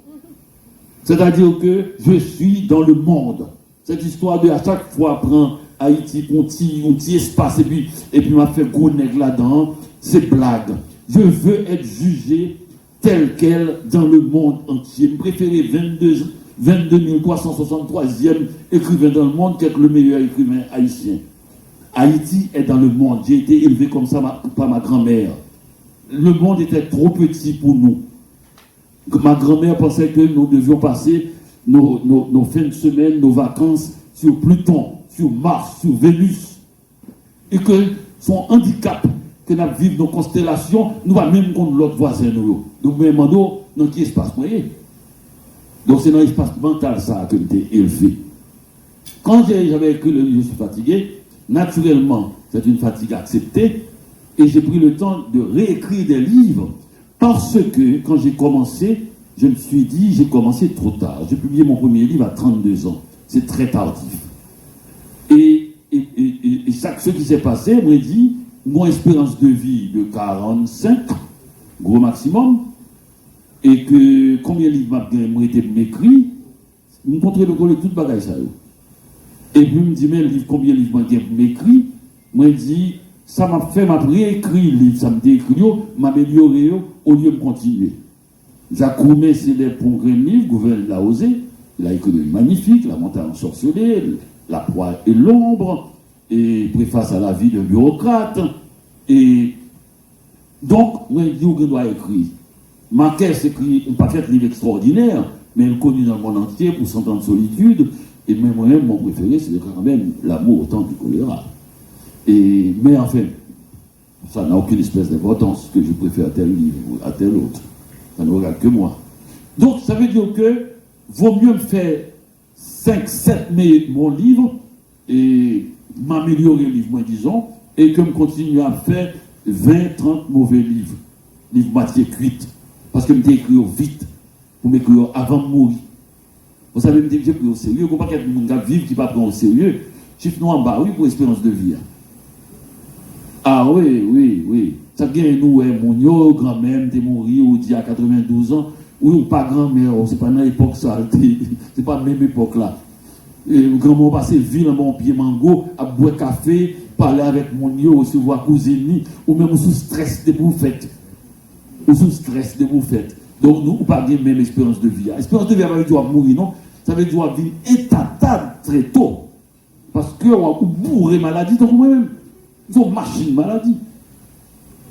C'est-à-dire que je suis dans le monde. Cette histoire de à chaque fois prendre Haïti, un petit espace et puis m'a fait gros nègre là-dedans, c'est blague. Je veux être jugé tel quel dans le monde entier. Je préfère 22 363e écrivain dans le monde qu'être le meilleur écrivain haïtien. Haïti est dans le monde. J'ai été élevé comme ça par ma grand-mère. Le monde était trop petit pour nous. Ma grand-mère pensait que nous devions passer nos fins de semaine, nos vacances sur Pluton, sur Mars, sur Vénus. Et que son handicap, que nous vivons nos constellations, nous va même contre l'autre voisin. Nous demandons dans quel espace. Vous voyez? Donc c'est dans l'espace mental ça que j'ai été élevé. Quand j'avais écrit le livre, je suis fatigué. Naturellement, c'est une fatigue acceptée, et j'ai pris le temps de réécrire des livres, parce que quand j'ai commencé, je me suis dit, j'ai commencé trop tard. J'ai publié mon premier livre à 32 ans. C'est très tardif. Et ce qui s'est passé, m'a dit, mon espérance de vie de 45, gros maximum, et que combien de livres m'a été écrit, me montrer le collègue tout bagaille ça. Et puis, me dit, mais le livre, combien de livres m'écrit? Moi, je dis, ça m'a fait, m'a réécrit le livre, ça m'a écrit, m'a amélioré au lieu de continuer. Jacques Roumet, c'est les progrès de livre, gouverne l'a osé, il a écrit de magnifique, La montagne ensorcelée, La proie et l'ombre, et préface à la vie d'un bureaucrate. Et donc, moi, je dis, on doit écrire. Marquez écrit un paquet de livres extraordinaires, mais il est connu dans le monde entier pour 100 ans de solitude. Et même moi-même, mon préféré, c'est quand même L'amour au temps du choléra. Mais enfin, ça n'a aucune espèce d'importance que je préfère tel livre ou à tel autre. Ça ne regarde que moi. Donc, ça veut dire que vaut mieux me faire 5, 7 mon livre et m'améliorer le livre, moi disons, et que me continuer à faire 20, 30 mauvais livres. Livres moitié cuites. Parce que je m'écris vite, pour m'écrire avant de mourir. Vous savez, me dire que j'ai pris au sérieux. Il ne faut pas qu'il y ait des gens qui vivent qui ne pas prendre au sérieux. Chiffre noir en bas, oui, pour espérance de vie. Ah oui. Ça vient nous, mon grand-mère, t'es mort, ou dit à 92 ans, ou pas grand-mère, c'est pas dans l'époque ça, c'est pas la même époque là. Grand-mère passé ville en bon pied mango, à boire café, parler avec mon yo, recevoir cousine, ou même sous stress de bouffette. Ou sous stress de bouffette. Donc nous, pas bien même espérance de vie. Espérance de vie, ça veut dire mourir, non? Ça veut dire vivre étatable très tôt. Parce que on a bourré maladie, donc moi-même, ils ont machine maladie.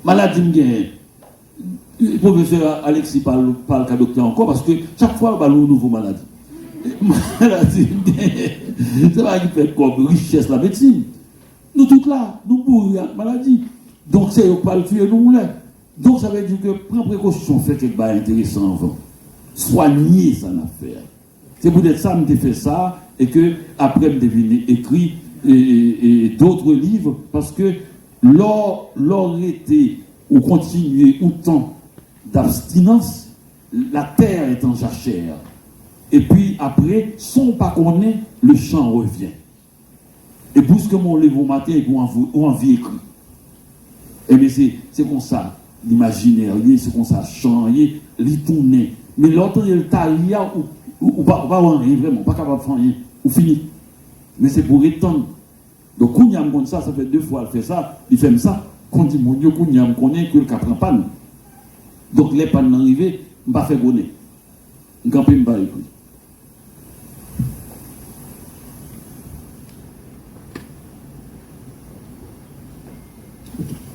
Maladie, le professeur Alexis parle qu'à docteur encore, parce que chaque fois, on a une nouvelle maladie. Maladie, c'est pas qui fait comme richesse la médecine. Nous tous là, nous bourrons avec maladie. Donc c'est pas le tuer nous là. Donc ça veut dire que prendre précaution, fait quelque chose intéressant avant. Soigner son affaire. C'est peut-être ça, je fait ça, et que après je devine écrit et d'autres livres, parce que l'arrêter ou continuer autant d'abstinence, la terre est en jachère. Et puis après, sans pas qu'on ait, le chant revient. Et brusquement, on lève au matin et on envie écrit. Et bien c'est comme ça, l'imaginaire, c'est comme ça, changer, l'y tourner. Mais l'autre, il y a le taïa ou pas rien, vraiment, pas capable de faire rien, ou fini. Mais c'est pour étendre. Donc, quand il y a ça, ça fait 2 fois, il fait ça, il fait ça. Quand il dit, mon Dieu, quand il y a un connaît que le cap prend panne. Donc, les pannes arrivées, je ne vais pas faire gonner. Je ne vais pas écouter.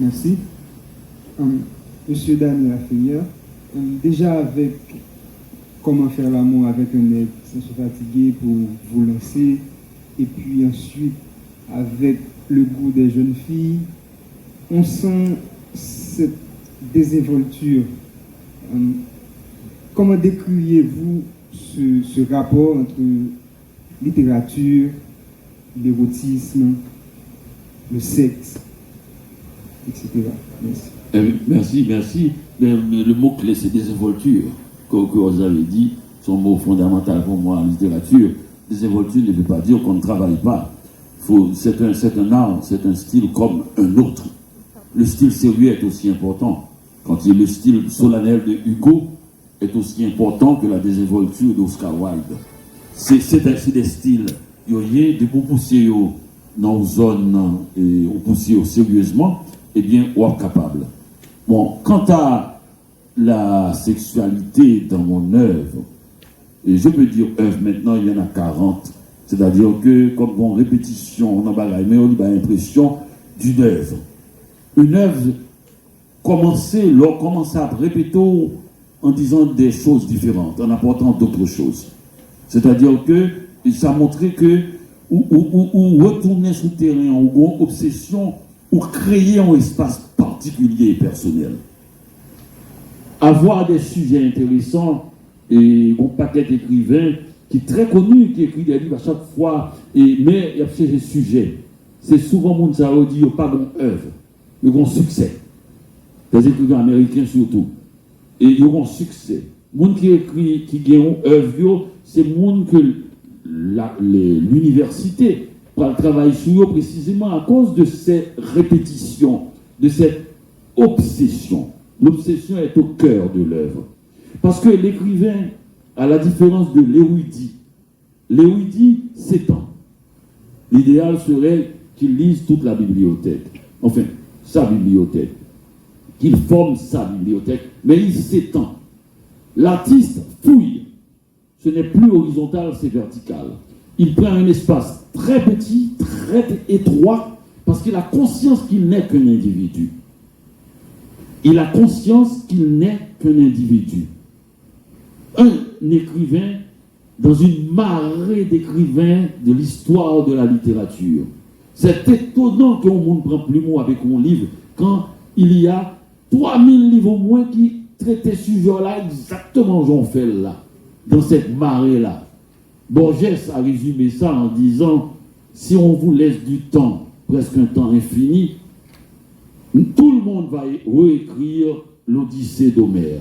Merci. Monsieur Daniel Affaire, déjà avec comment faire l'amour avec un être sans se fatiguer pour vous lancer, et puis ensuite avec le goût des jeunes filles, on sent cette désinvolture, comment décririez-vous ce rapport entre littérature, l'érotisme, le sexe, etc. Merci. Merci. Le mot-clé, c'est désinvolture. Comme vous avez dit, c'est un mot fondamental pour moi en littérature. Désinvolture ne veut pas dire qu'on ne travaille pas. C'est un art, c'est un style comme un autre. Le style sérieux est aussi important. Quand il y a le style solennel de Hugo est aussi important que la désinvolture d'Oscar Wilde. C'est des styles. Il y a des pour pousser dans une zone et on pousser sérieusement, eh bien, on est capable. Bon, quant à la sexualité dans mon œuvre, et je peux dire œuvre maintenant, il y en a 40. C'est-à-dire que, comme on répétition, on a l'impression d'une œuvre. Une œuvre commence à répéter en disant des choses différentes, en apportant d'autres choses. C'est-à-dire que ça a montré que ou retourner sur le terrain, ou obsession, ou créer un espace particulier et personnel. Avoir des sujets intéressants, et un paquet d'écrivains qui est très connu, qui écrit des livres à chaque fois, mais il y a ces sujets. C'est souvent mon dit, il n'y a pas d'œuvre, il y a un succès. Les écrivains américains surtout. Et il y a un succès. Les gens qui écrit, qui gagnent une œuvre, c'est les gens que l'université travaille sur eux précisément à cause de ces répétitions, de cette obsession. L'obsession est au cœur de l'œuvre. Parce que l'écrivain, à la différence de l'érudit s'étend. L'idéal serait qu'il lise toute la bibliothèque. Enfin, sa bibliothèque. Qu'il forme sa bibliothèque, mais il s'étend. L'artiste fouille. Ce n'est plus horizontal, c'est vertical. Il prend un espace très petit, très étroit, parce qu'il a conscience qu'il n'est qu'un individu. Il a conscience qu'il n'est qu'un individu. Un écrivain dans une marée d'écrivains de l'histoire de la littérature. C'est étonnant qu'on ne prend plus mot avec un livre quand il y a 3000 livres au moins qui traitent ce sujet-là exactement j'en fais là, dans cette marée-là. Borges a résumé ça en disant, si on vous laisse du temps, presque un temps infini, tout le monde va réécrire l'Odyssée d'Homère.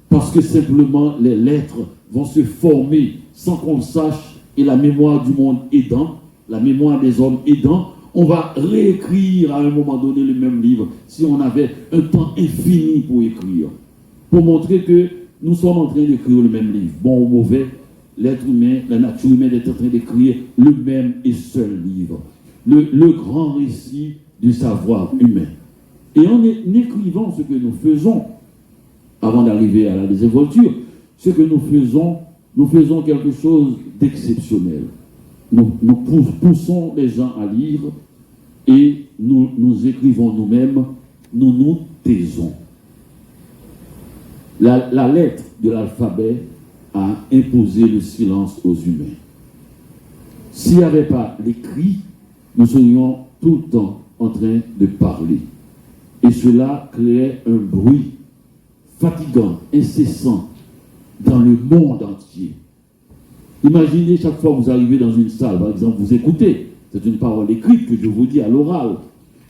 Parce que simplement les lettres vont se former sans qu'on le sache, et la mémoire du monde aidant, la mémoire des hommes aidant, on va réécrire à un moment donné le même livre si on avait un temps infini pour écrire. Pour montrer que nous sommes en train d'écrire le même livre. Bon ou mauvais, l'être humain, la nature humaine est en train d'écrire le même et seul livre. Le grand récit du savoir humain. Et en écrivant ce que nous faisons, avant d'arriver à la désinvolture, ce que nous faisons quelque chose d'exceptionnel. Nous poussons les gens à lire et nous écrivons nous-mêmes, nous nous taisons. La lettre de l'alphabet a imposé le silence aux humains. S'il n'y avait pas l'écrit, nous serions tout le temps en train de parler. Et cela créait un bruit fatigant, incessant, dans le monde entier. Imaginez chaque fois que vous arrivez dans une salle, par exemple, vous écoutez, c'est une parole écrite que je vous dis à l'oral.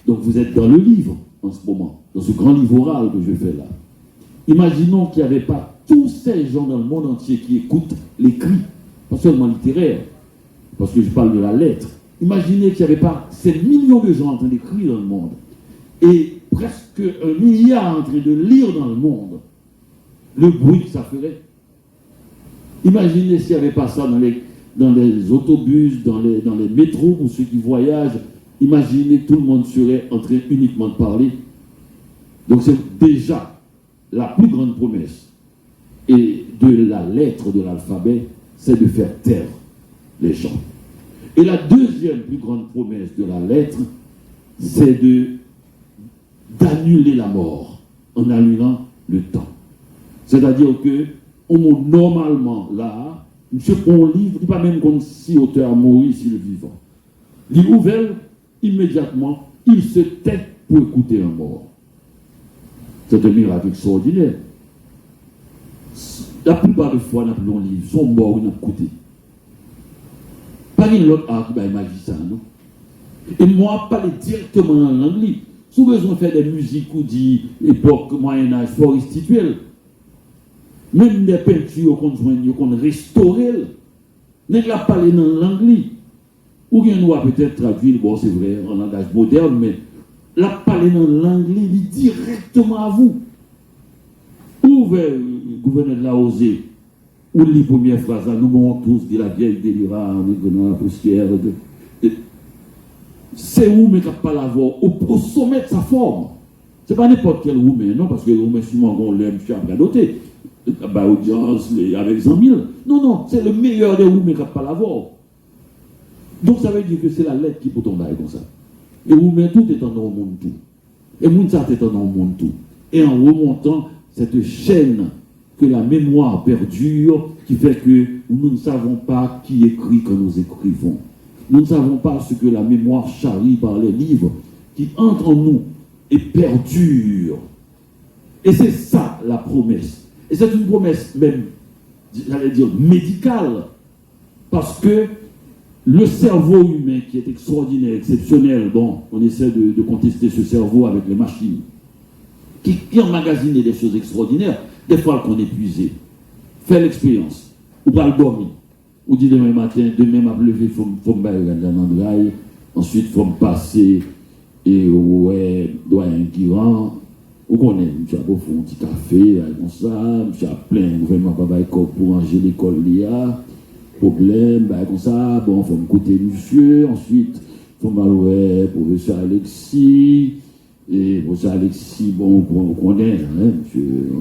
Donc vous êtes dans le livre en ce moment, dans ce grand livre oral que je fais là. Imaginons qu'il n'y avait pas tous ces gens dans le monde entier qui écoutent l'écrit, pas seulement littéraire, parce que je parle de la lettre. Imaginez qu'il n'y avait pas ces millions de gens en train d'écrire dans le monde, et presque 1 milliard en train de lire dans le monde, le bruit que ça ferait. Imaginez s'il n'y avait pas ça dans les autobus, dans les métros, pour ceux qui voyagent. Imaginez, tout le monde serait en train uniquement de parler. Donc c'est déjà la plus grande promesse et de la lettre de l'alphabet, c'est de faire taire les gens. Et la deuxième plus grande promesse de la lettre, c'est d'annuler la mort en annulant le temps. C'est-à-dire que normalement, là, monsieur prend un livre, il n'est pas même comme si l'auteur a mouru s'il est vivant. Il ouvre immédiatement, il se tait pour écouter un mort. C'est un miracle extraordinaire. La plupart des fois, nous avons un livre, sont morts, nous avons écouté. Pas une autre art qui va imaginer ça, non? Et moi, parler directement en anglais. Si vous besoin de faire des musiques ou dit époque Moyen-Âge, fort instituelle, même des peintures qu'on joigne, qu'on restaure, n'est pas parler dans l'anglais. Ou bien nous peut-être traduire, bon c'est vrai, en langage moderne, mais la parler dans l'anglais, directement à vous. Ou vers le gouverneur de la Osée, ou les premières phrases, nous m'ont tous dit la vieille délira, on est dans la poussière. C'est où mais pas l'avoir au sommet de sa forme. C'est pas n'importe quel roumain, non, parce que le roumain souvent on l'aime, je suis à doté. Bah, audience, avec 100 000. Non, c'est le meilleur des roumains qui pas l'avoir. Donc ça veut dire que c'est la lettre qui peut tomber comme ça. Et roumain tout est en dans le monde tout. Et moun ça est en dans le monde tout. Et en remontant cette chaîne que la mémoire perdure, qui fait que nous ne savons pas qui écrit quand nous écrivons. Nous ne savons pas ce que la mémoire charrie par les livres qui entrent en nous et perdurent. Et c'est ça la promesse. Et c'est une promesse même, j'allais dire, médicale. Parce que le cerveau humain qui est extraordinaire, exceptionnel, bon, on essaie de contester ce cerveau avec les machines, qui emmagasine des choses extraordinaires, des fois qu'on est épuisé. Fais l'expérience. Ou pas le dormir. Ou dit demain matin, demain m'a levé, il faut me bailler dans l'endrail, ensuite il faut me passer, et ouais, doyen qui rentre, ou qu'on est, je suis à un petit café, comme ça, je suis à plein, gouvernement pas pour ranger l'école, il y a problème, comme ça, bon, il faut me coûter monsieur, ensuite, il faut m'allouer professeur Alexis, et professeur Alexis, bon, on connaît, monsieur,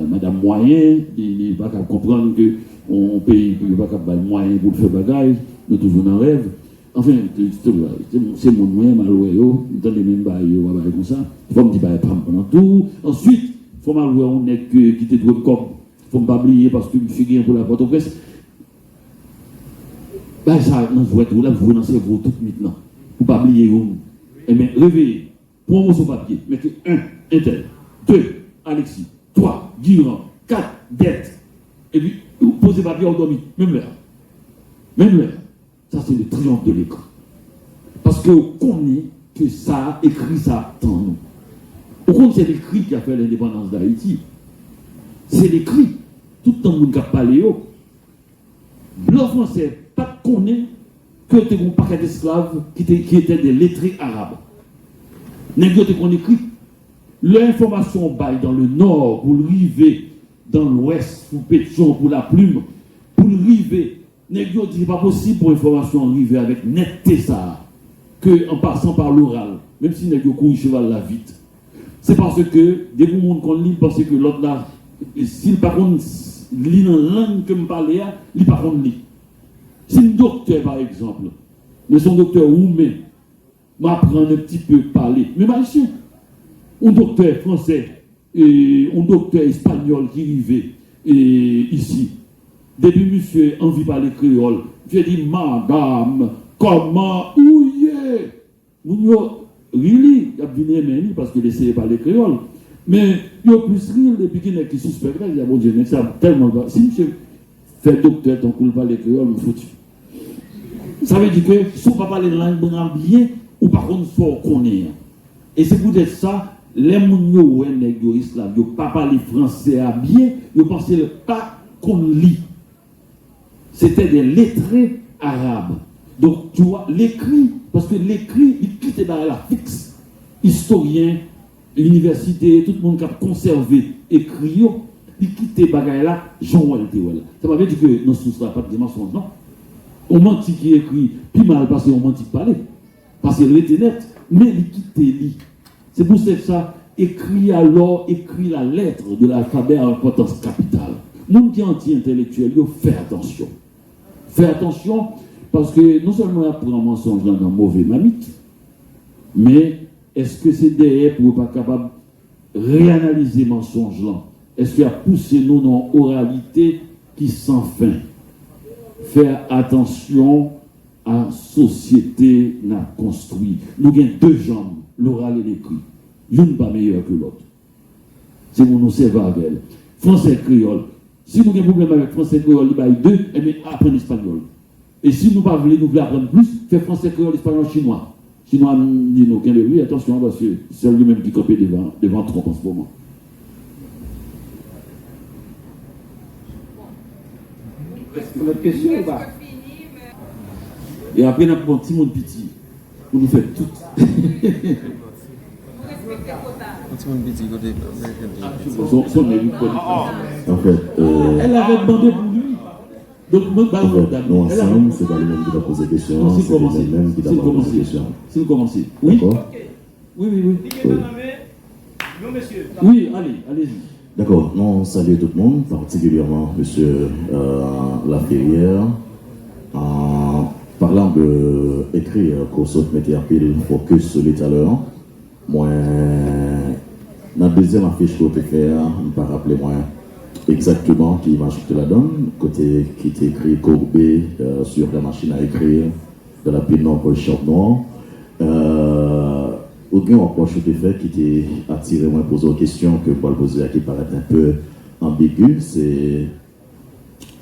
madame Moyen, il va pas comprendre que on paye, il va pas moyen pour faire bagaille, nous toujours dans le rêve. Enfin, c'est mon moyen, malheureux, dans les mêmes bails, comme ça. Il faut me dire, pas pendant tout. Ensuite, il faut m'allouer, on est qui te doit comme. Il faut ne pas oublier parce que je suis gagné pour la porte au presse. Ben, ça, nous voyons tout là, vous dans le cerveau tout maintenant. Pour ne pas oublier, eh bien, réveillez, prenez sur papier, mettez 1, Intel, 2, Alexis, 3, Guillaume, 4, Dette. Et puis, vous posez papier, on dormit, même l'heure. Même l'heure. Ça, c'est le triomphe de l'écran. Parce qu'on connaît que ça, écrit ça, tant nous. Au compte, c'est l'écrit qui a fait l'indépendance d'Haïti. C'est l'écrit. Tout le monde qui a parlé, le français, pas connaît que tu as un paquet d'esclaves qui étaient des lettrés arabes. N'est-ce qu'on écrit. L'information baille dans le nord pour le river, dans l'ouest pour Pétion, pour la plume, pour le river. N'est-ce dit pas possible pour l'information arriver avec netteté ça, que en passant par l'oral, même si n'est-ce courir cheval là vite. C'est parce que des gens qu'on lit pensent que l'autre là, s'il par contre lit dans la langue que me parle, il par contre lit. Si un docteur par exemple, mais son docteur roumain m'apprend un petit peu parler, mais machin, un docteur français et un docteur espagnol qui vivait ici. Depuis monsieur envie de parler créole, j'ai dit madame, comment ouye? Really, il a venu aimer parce qu'il essayait de parler créole. Mais il y a plus rire depuis qu'il est qui suspecte, il y a bon Dieu, ça tellement pas. Si monsieur fait docteur, ton coup de parler créole, me foutu. Ça veut dire que si on ne parle pas les langues bien, ou par contre, il faut connaître. Et c'est pour dire ça, les gens qui ont islam, ils ne pas parler français à bien, ils pensent pas qu'on lit. C'était des lettrés arabes. Donc, tu vois, l'écrit, parce que l'écrit, il quitte dans la fixe. Historien, l'université, tout le monde qui a conservé écrit, il quitte bagaille là, Jean-Walter. Ça veut dire que nous ne pas de mensonges, non? On mentit qui écrit, plus mal parce qu'on mentit parler. Parce qu'il était net, mais il quitte lit. C'est pour ça, écrit alors, écrit la lettre de l'alphabet à importance capitale. Monde qui est anti-intellectuel, il faut faire attention. Faire attention, parce que non seulement il y a pour un mensonge dans un mauvais mamite, mais est-ce que c'est derrière pour ne pas capable de réanalyser le mensonge là? Est-ce qu'il y a poussé nous dans une oralité qui sans fin? Faire attention à la société n'a construit. Nous avons deux jambes, l'oral et l'écrit. l'une pas meilleure que l'autre. C'est pour nous servir avec elle. Français créole. Si nous avons un problème avec français créole, il y a deux, et bien apprenez espagnol. Et si nous ne voulons pas apprendre plus, fait français créole, espagnol, chinois. Chinois dit nous, oui, attention, parce que c'est lui-même qui copie devant Trump en ce moment. Notre question ou pas? Et après, nous avons un petit monde petit. Pour nous faire tout. En fait, Elle avait demandé pour lui. Donc, nous ensemble, c'est pas lui-même qui t'a posé question, non, c'est lui-même qui t'a posé question. Si vous commencez. Oui. D'accord? Oui, oui, oui. Oui. Oui, allez-y. D'accord, nous saluons tout le monde, particulièrement M. Laferrière, en parlant d'écrire qu'on saute mettre un pile focus sur tout à l'heure. Moi, dans la deuxième affiche que je fait, je ne peux pas rappeler moi exactement qui image que la donne, côté qui était écrit courbé sur la machine à écrire de la pile non pour le champ noir. Aucun approche de fait qui était attiré moi poser une question que Paul posait qui paraît un peu ambigu, c'est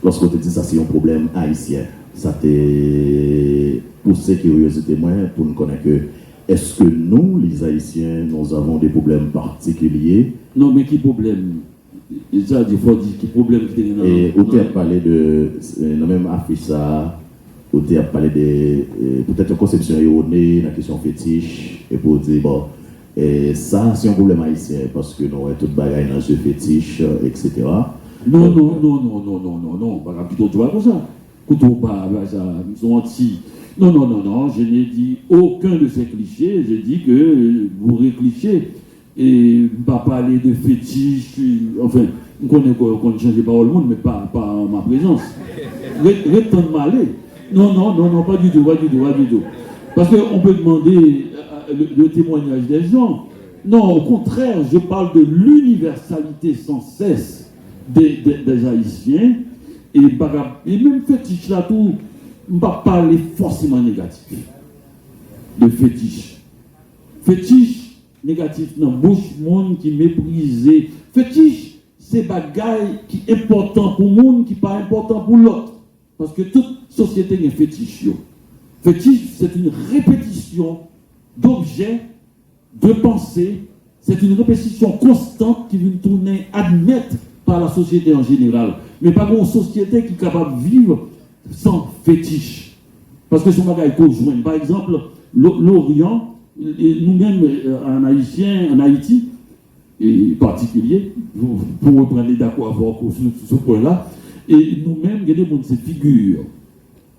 lorsqu'on te dit ça c'est un problème haïtien. Ça t'est poussé curiosité moi pour nous connaître que est-ce que nous, les Haïtiens, nous avons des problèmes particuliers? Non, mais qui problème? Ça, il faut dire qui problème qui est dans et on t'a parlé de la même affiche ça. On a parlé de peut-être une conception erronée, la question fétiche, et pour dire, bon, et ça, c'est un problème haïtien, parce que nous avons tout bagaille dans ce fétiche, etc. Non, pas plutôt tu vois comme ça. Couteau pas, ça, ils sont anti. Non, je n'ai dit aucun de ces clichés, j'ai dit que vous réclichez, et pas parler de fétiche, enfin, on connaît qu'on ne change pas au monde, mais pas en ma présence. Retourne-moi aller. Non, pas du tout. Parce qu'on peut demander le témoignage des gens. Non, au contraire, je parle de l'universalité sans cesse des Haïtiens. Et même fétiche là, tout, on ne va pas parler forcément négatif. De fétiche. Fétiche négatif, non, bouche, monde qui méprisé. Fétiche, c'est bagaille qui est important pour le monde, qui n'est pas important pour l'autre. Parce que toute société est fétiche. Fétiche, c'est une répétition d'objets, de pensées. C'est une répétition constante qui vient tourner admettre par la société en général. Mais pas une société qui est capable de vivre sans fétiche. Parce que son bagage conjoint. Par exemple, l'Orient, nous-mêmes en Haïti, et particulier, pour reprendre les d'accord sur ce point-là, et nous-mêmes, il y a des ces figures.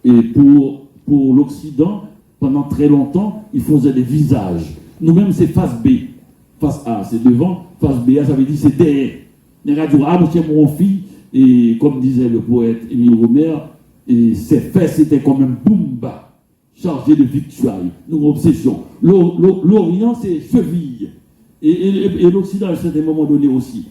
Et pour l'Occident, pendant très longtemps, ils faisaient des visages. Nous-mêmes, c'est face B. Face A, c'est devant. Face B, ça veut dire c'est derrière. Les radios, monsieur mon fils, et comme disait le poète Émile Romer, et ses fesses étaient comme un boumba, chargé de victuailles. Nous, obsession. L'Orient, c'est cheville. Et l'Occident, à un certain moment donné aussi.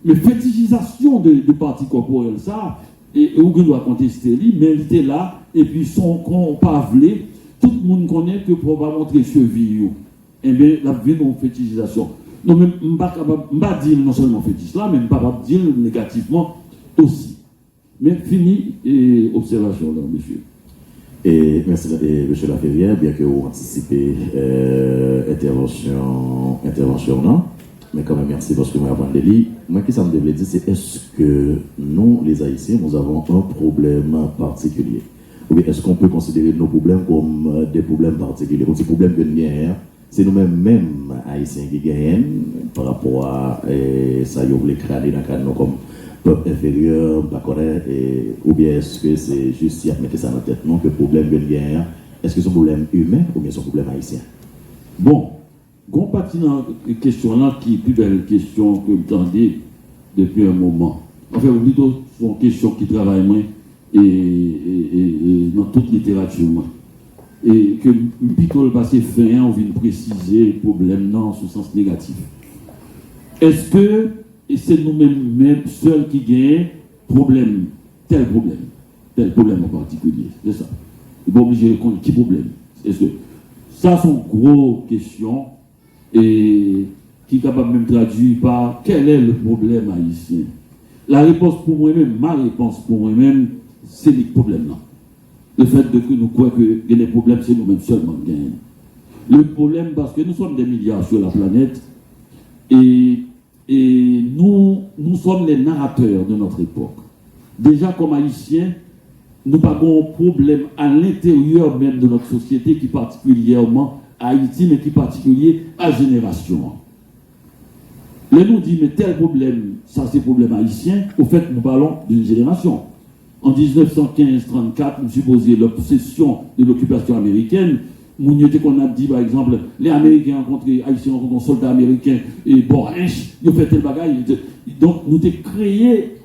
Mais fétichisation de parties corporelles, ça, et on doit contester, mais elle était là, et puis son pavelé, tout le monde connaît que pour pas montrer cheville. Eh bien, la vie de fétichisation. Non, mais je ne peux pas dire non seulement fétiche là, mais je ne peux pas dire négativement aussi. Mais fini, et observation là, monsieur. Et merci, M. Laferrière, bien que vous anticipez intervention là. Mais quand même, merci parce que moi, avant de lire, moi, ce que ça me devait dire, c'est est-ce que nous, les Haïtiens, nous avons un problème particulier? Ou bien est-ce qu'on peut considérer nos problèmes comme des problèmes particuliers? Comme des problèmes que nous gagnons, c'est nous-mêmes, Haïtiens, qui gagnent par rapport à ça, ils voulaient craner dans le nous comme peuple inférieur, pas connaître, ou bien est-ce que c'est juste si à mettre ça dans la tête? Non, que le problème que nous gagnons, est-ce que c'est un problème humain ou bien c'est un problème haïtien? Bon. Gon parti dans la question là qui est plus belle question que vous entendez depuis un moment. Enfin, plutôt, c'est une question qui travaille moins et dans toute littérature moins. Et que plutôt le passé fin, on vient préciser le problème dans ce sens négatif. Est-ce que c'est nous-mêmes seuls qui gagnent tel problème en particulier? C'est ça. Il n'est pas obligé de répondre qui problème. Est-ce que ça sont gros questions. Et qui est capable même de traduire par quel est le problème haïtien. La réponse pour moi-même, ma réponse pour moi-même, c'est le problème là. Le fait que nous croyons que les problèmes, c'est nous-mêmes seulement qui gagnons. Le problème, parce que nous sommes des milliards sur la planète, et nous sommes les narrateurs de notre époque. Déjà, comme haïtiens, nous avons un problème à l'intérieur même de notre société, qui particulièrement à Haïti, mais qui particulier à la génération. Là, nous disons, mais tel problème, ça c'est problème haïtien, au fait, nous parlons d'une génération. En 1915-34, nous supposons l'obsession de l'occupation américaine. Nous qu'on a dit, par exemple, les Américains rencontrés, Haïtiens rencontrés, soldats américains, et bon, ils ont fait tel bagaille. Donc, nous avons créé,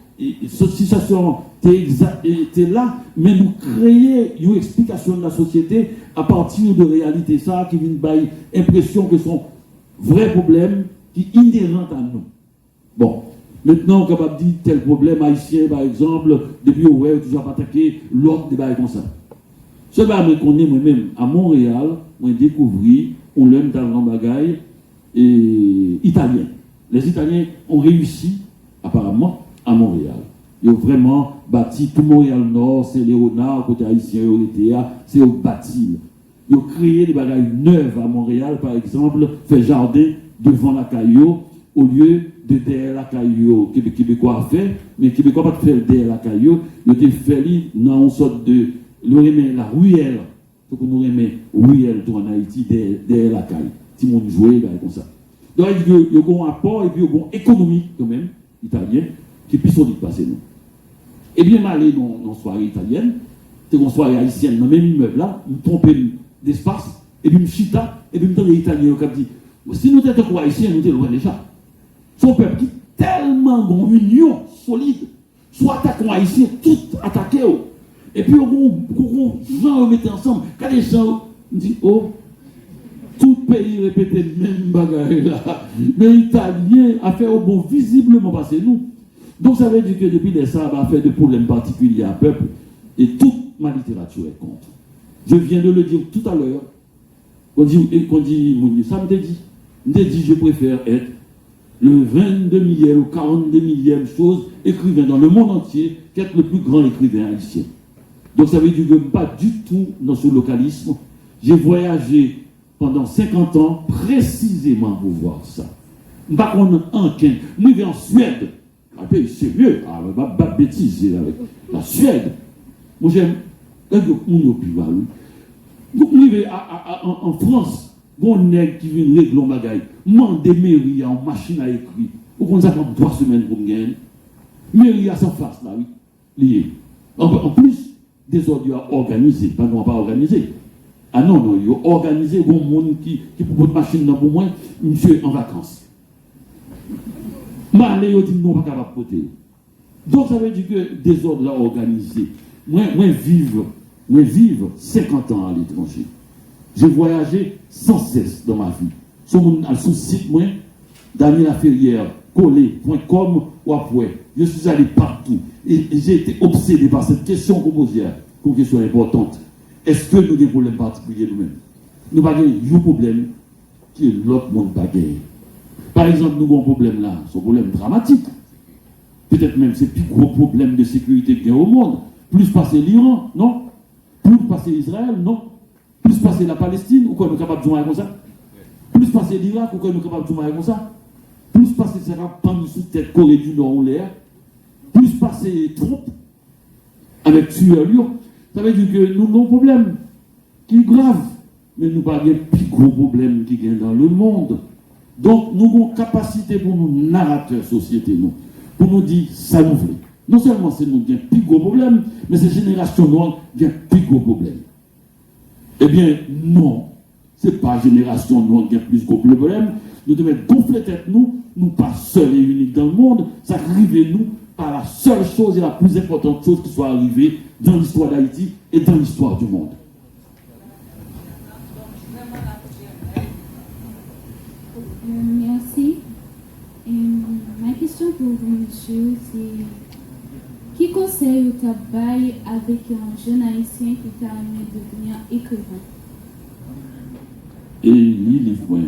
cette situation était là, mais nous créons une explication de la société à partir de réalité, ça, qui vient de l'impression que sont vrais problèmes qui sont inhérents à nous. Bon. Maintenant, on est capable de dire tel problème haïtien, par exemple, depuis où on a toujours attaqué l'autre débat comme ça. Ce que je connais moi-même à Montréal, on a découvert, on l'aime dans le bagaille, italien. Les Italiens ont réussi, apparemment, à Montréal. Ils ont vraiment bâti tout Montréal-Nord, Saint-Léonard, côté haïtien, c'est au bâti. Ils ont créé des bagailles neuves à Montréal, par exemple, fait jardin devant la caillou, au lieu de derrière la caillou que les Québécois ont fait, mais les Québécois n'ont pas fait derrière la caillou, ils ont fait dans une sorte de. Nous remet la ruelle, donc nous remet ruelle en Haïti derrière la caille. Si on jouait comme ça. Donc il y a un apport et puis il y a une économie quand même, italien, qui est plus solide passer nous. Et bien, m'aller dans une soirée italienne, c'est une soirée haïtienne, dans le même immeuble là, nous trompons d'espace, et puis nous chita, et puis nous les Italiens qui dit, si nous étions haïtiens, nous étions loin déjà. Son peuple qui est tellement une union solide, soit attaquons haïtiens, tout attaqué. Et puis, on gens remettre ensemble. Quand les gens disent, oh, tout pays répète le même bagaille là. Mais l'Italien a fait au bon visiblement passer nous. Donc, ça veut dire que depuis les ça a fait de problèmes particuliers à peuple. Et toute ma littérature est contre. Je viens de le dire tout à l'heure. Quand dit, ça me dit, je préfère être le 22 millième ou 42 millième chose écrivain dans le monde entier qu'être le plus grand écrivain haïtien. Donc ça veut dire que pas du tout dans ce localisme. J'ai voyagé pendant 50 ans précisément pour voir ça. Je ne sais pas qu'on a un quin. Nous vivons en Suède. Un pays sérieux. Ah, je ne vais pas bêtiser avec la Suède. Moi j'aime. Donc nous vivons en France. On est qui vient régler le bagaille. Mande mairie en machine à écrire. On ça prend 3 semaines pour me gagner. Mairie à sa face là, oui. Lié. En plus, des ordures organisés, pas organisés. Ah non, ils ont organisé bon monde qui propose machine dans pour moi, monsieur en vacances. Mais ils dit non, pas capable de porter. Donc ça veut dire que des ordres là organisés. Moi vivre 50 ans à l'étranger. J'ai voyagé sans cesse dans ma vie. Sur le site, moi, Daniel Ferrière, collé.com ou après. Je suis allé partout. Et j'ai été obsédé par cette question qu'on pose hier, une question importante. Est-ce que nous avons des problèmes particuliers nous-mêmes? Nous avons un problème qui est l'autre monde pas gagné. Par exemple, nous avons un problème là, c'est un problème dramatique. Peut-être même c'est le plus gros problème de sécurité qu'il y a au monde. Plus passer l'Iran, non? Plus passer Israël, non? Plus passer la Palestine, ou quoi nous sommes capables de jouer comme ça? Plus passer l'Irak, ou quoi nous sommes capables de jouer comme ça? Plus passer ces rapports sous tête Corée du Nord ou l'air? Plus passer les troupes avec tueur, ça veut dire que nous avons un problème qui est grave, mais nous n'avons pas le plus gros problème qui est dans le monde. Donc nous avons une capacité pour nous narrateur société, nous, pour nous dire ça nous veut. Non seulement c'est nous qui avons un plus gros problème, mais c'est génération noire qui a un plus gros problème. Eh bien, non, ce n'est pas génération noire qui a plus gros problème. Nous devons gonfler tête nous pas seuls et uniques dans le monde, ça arrive nous par la seule chose et la plus importante chose qui soit arrivée dans l'histoire d'Haïti et dans l'histoire du monde. Merci. Ma question pour vous, monsieur, c'est qui conseille au travail avec un jeune haïtien qui t'a amené de devenir écrivain? Et lis livre.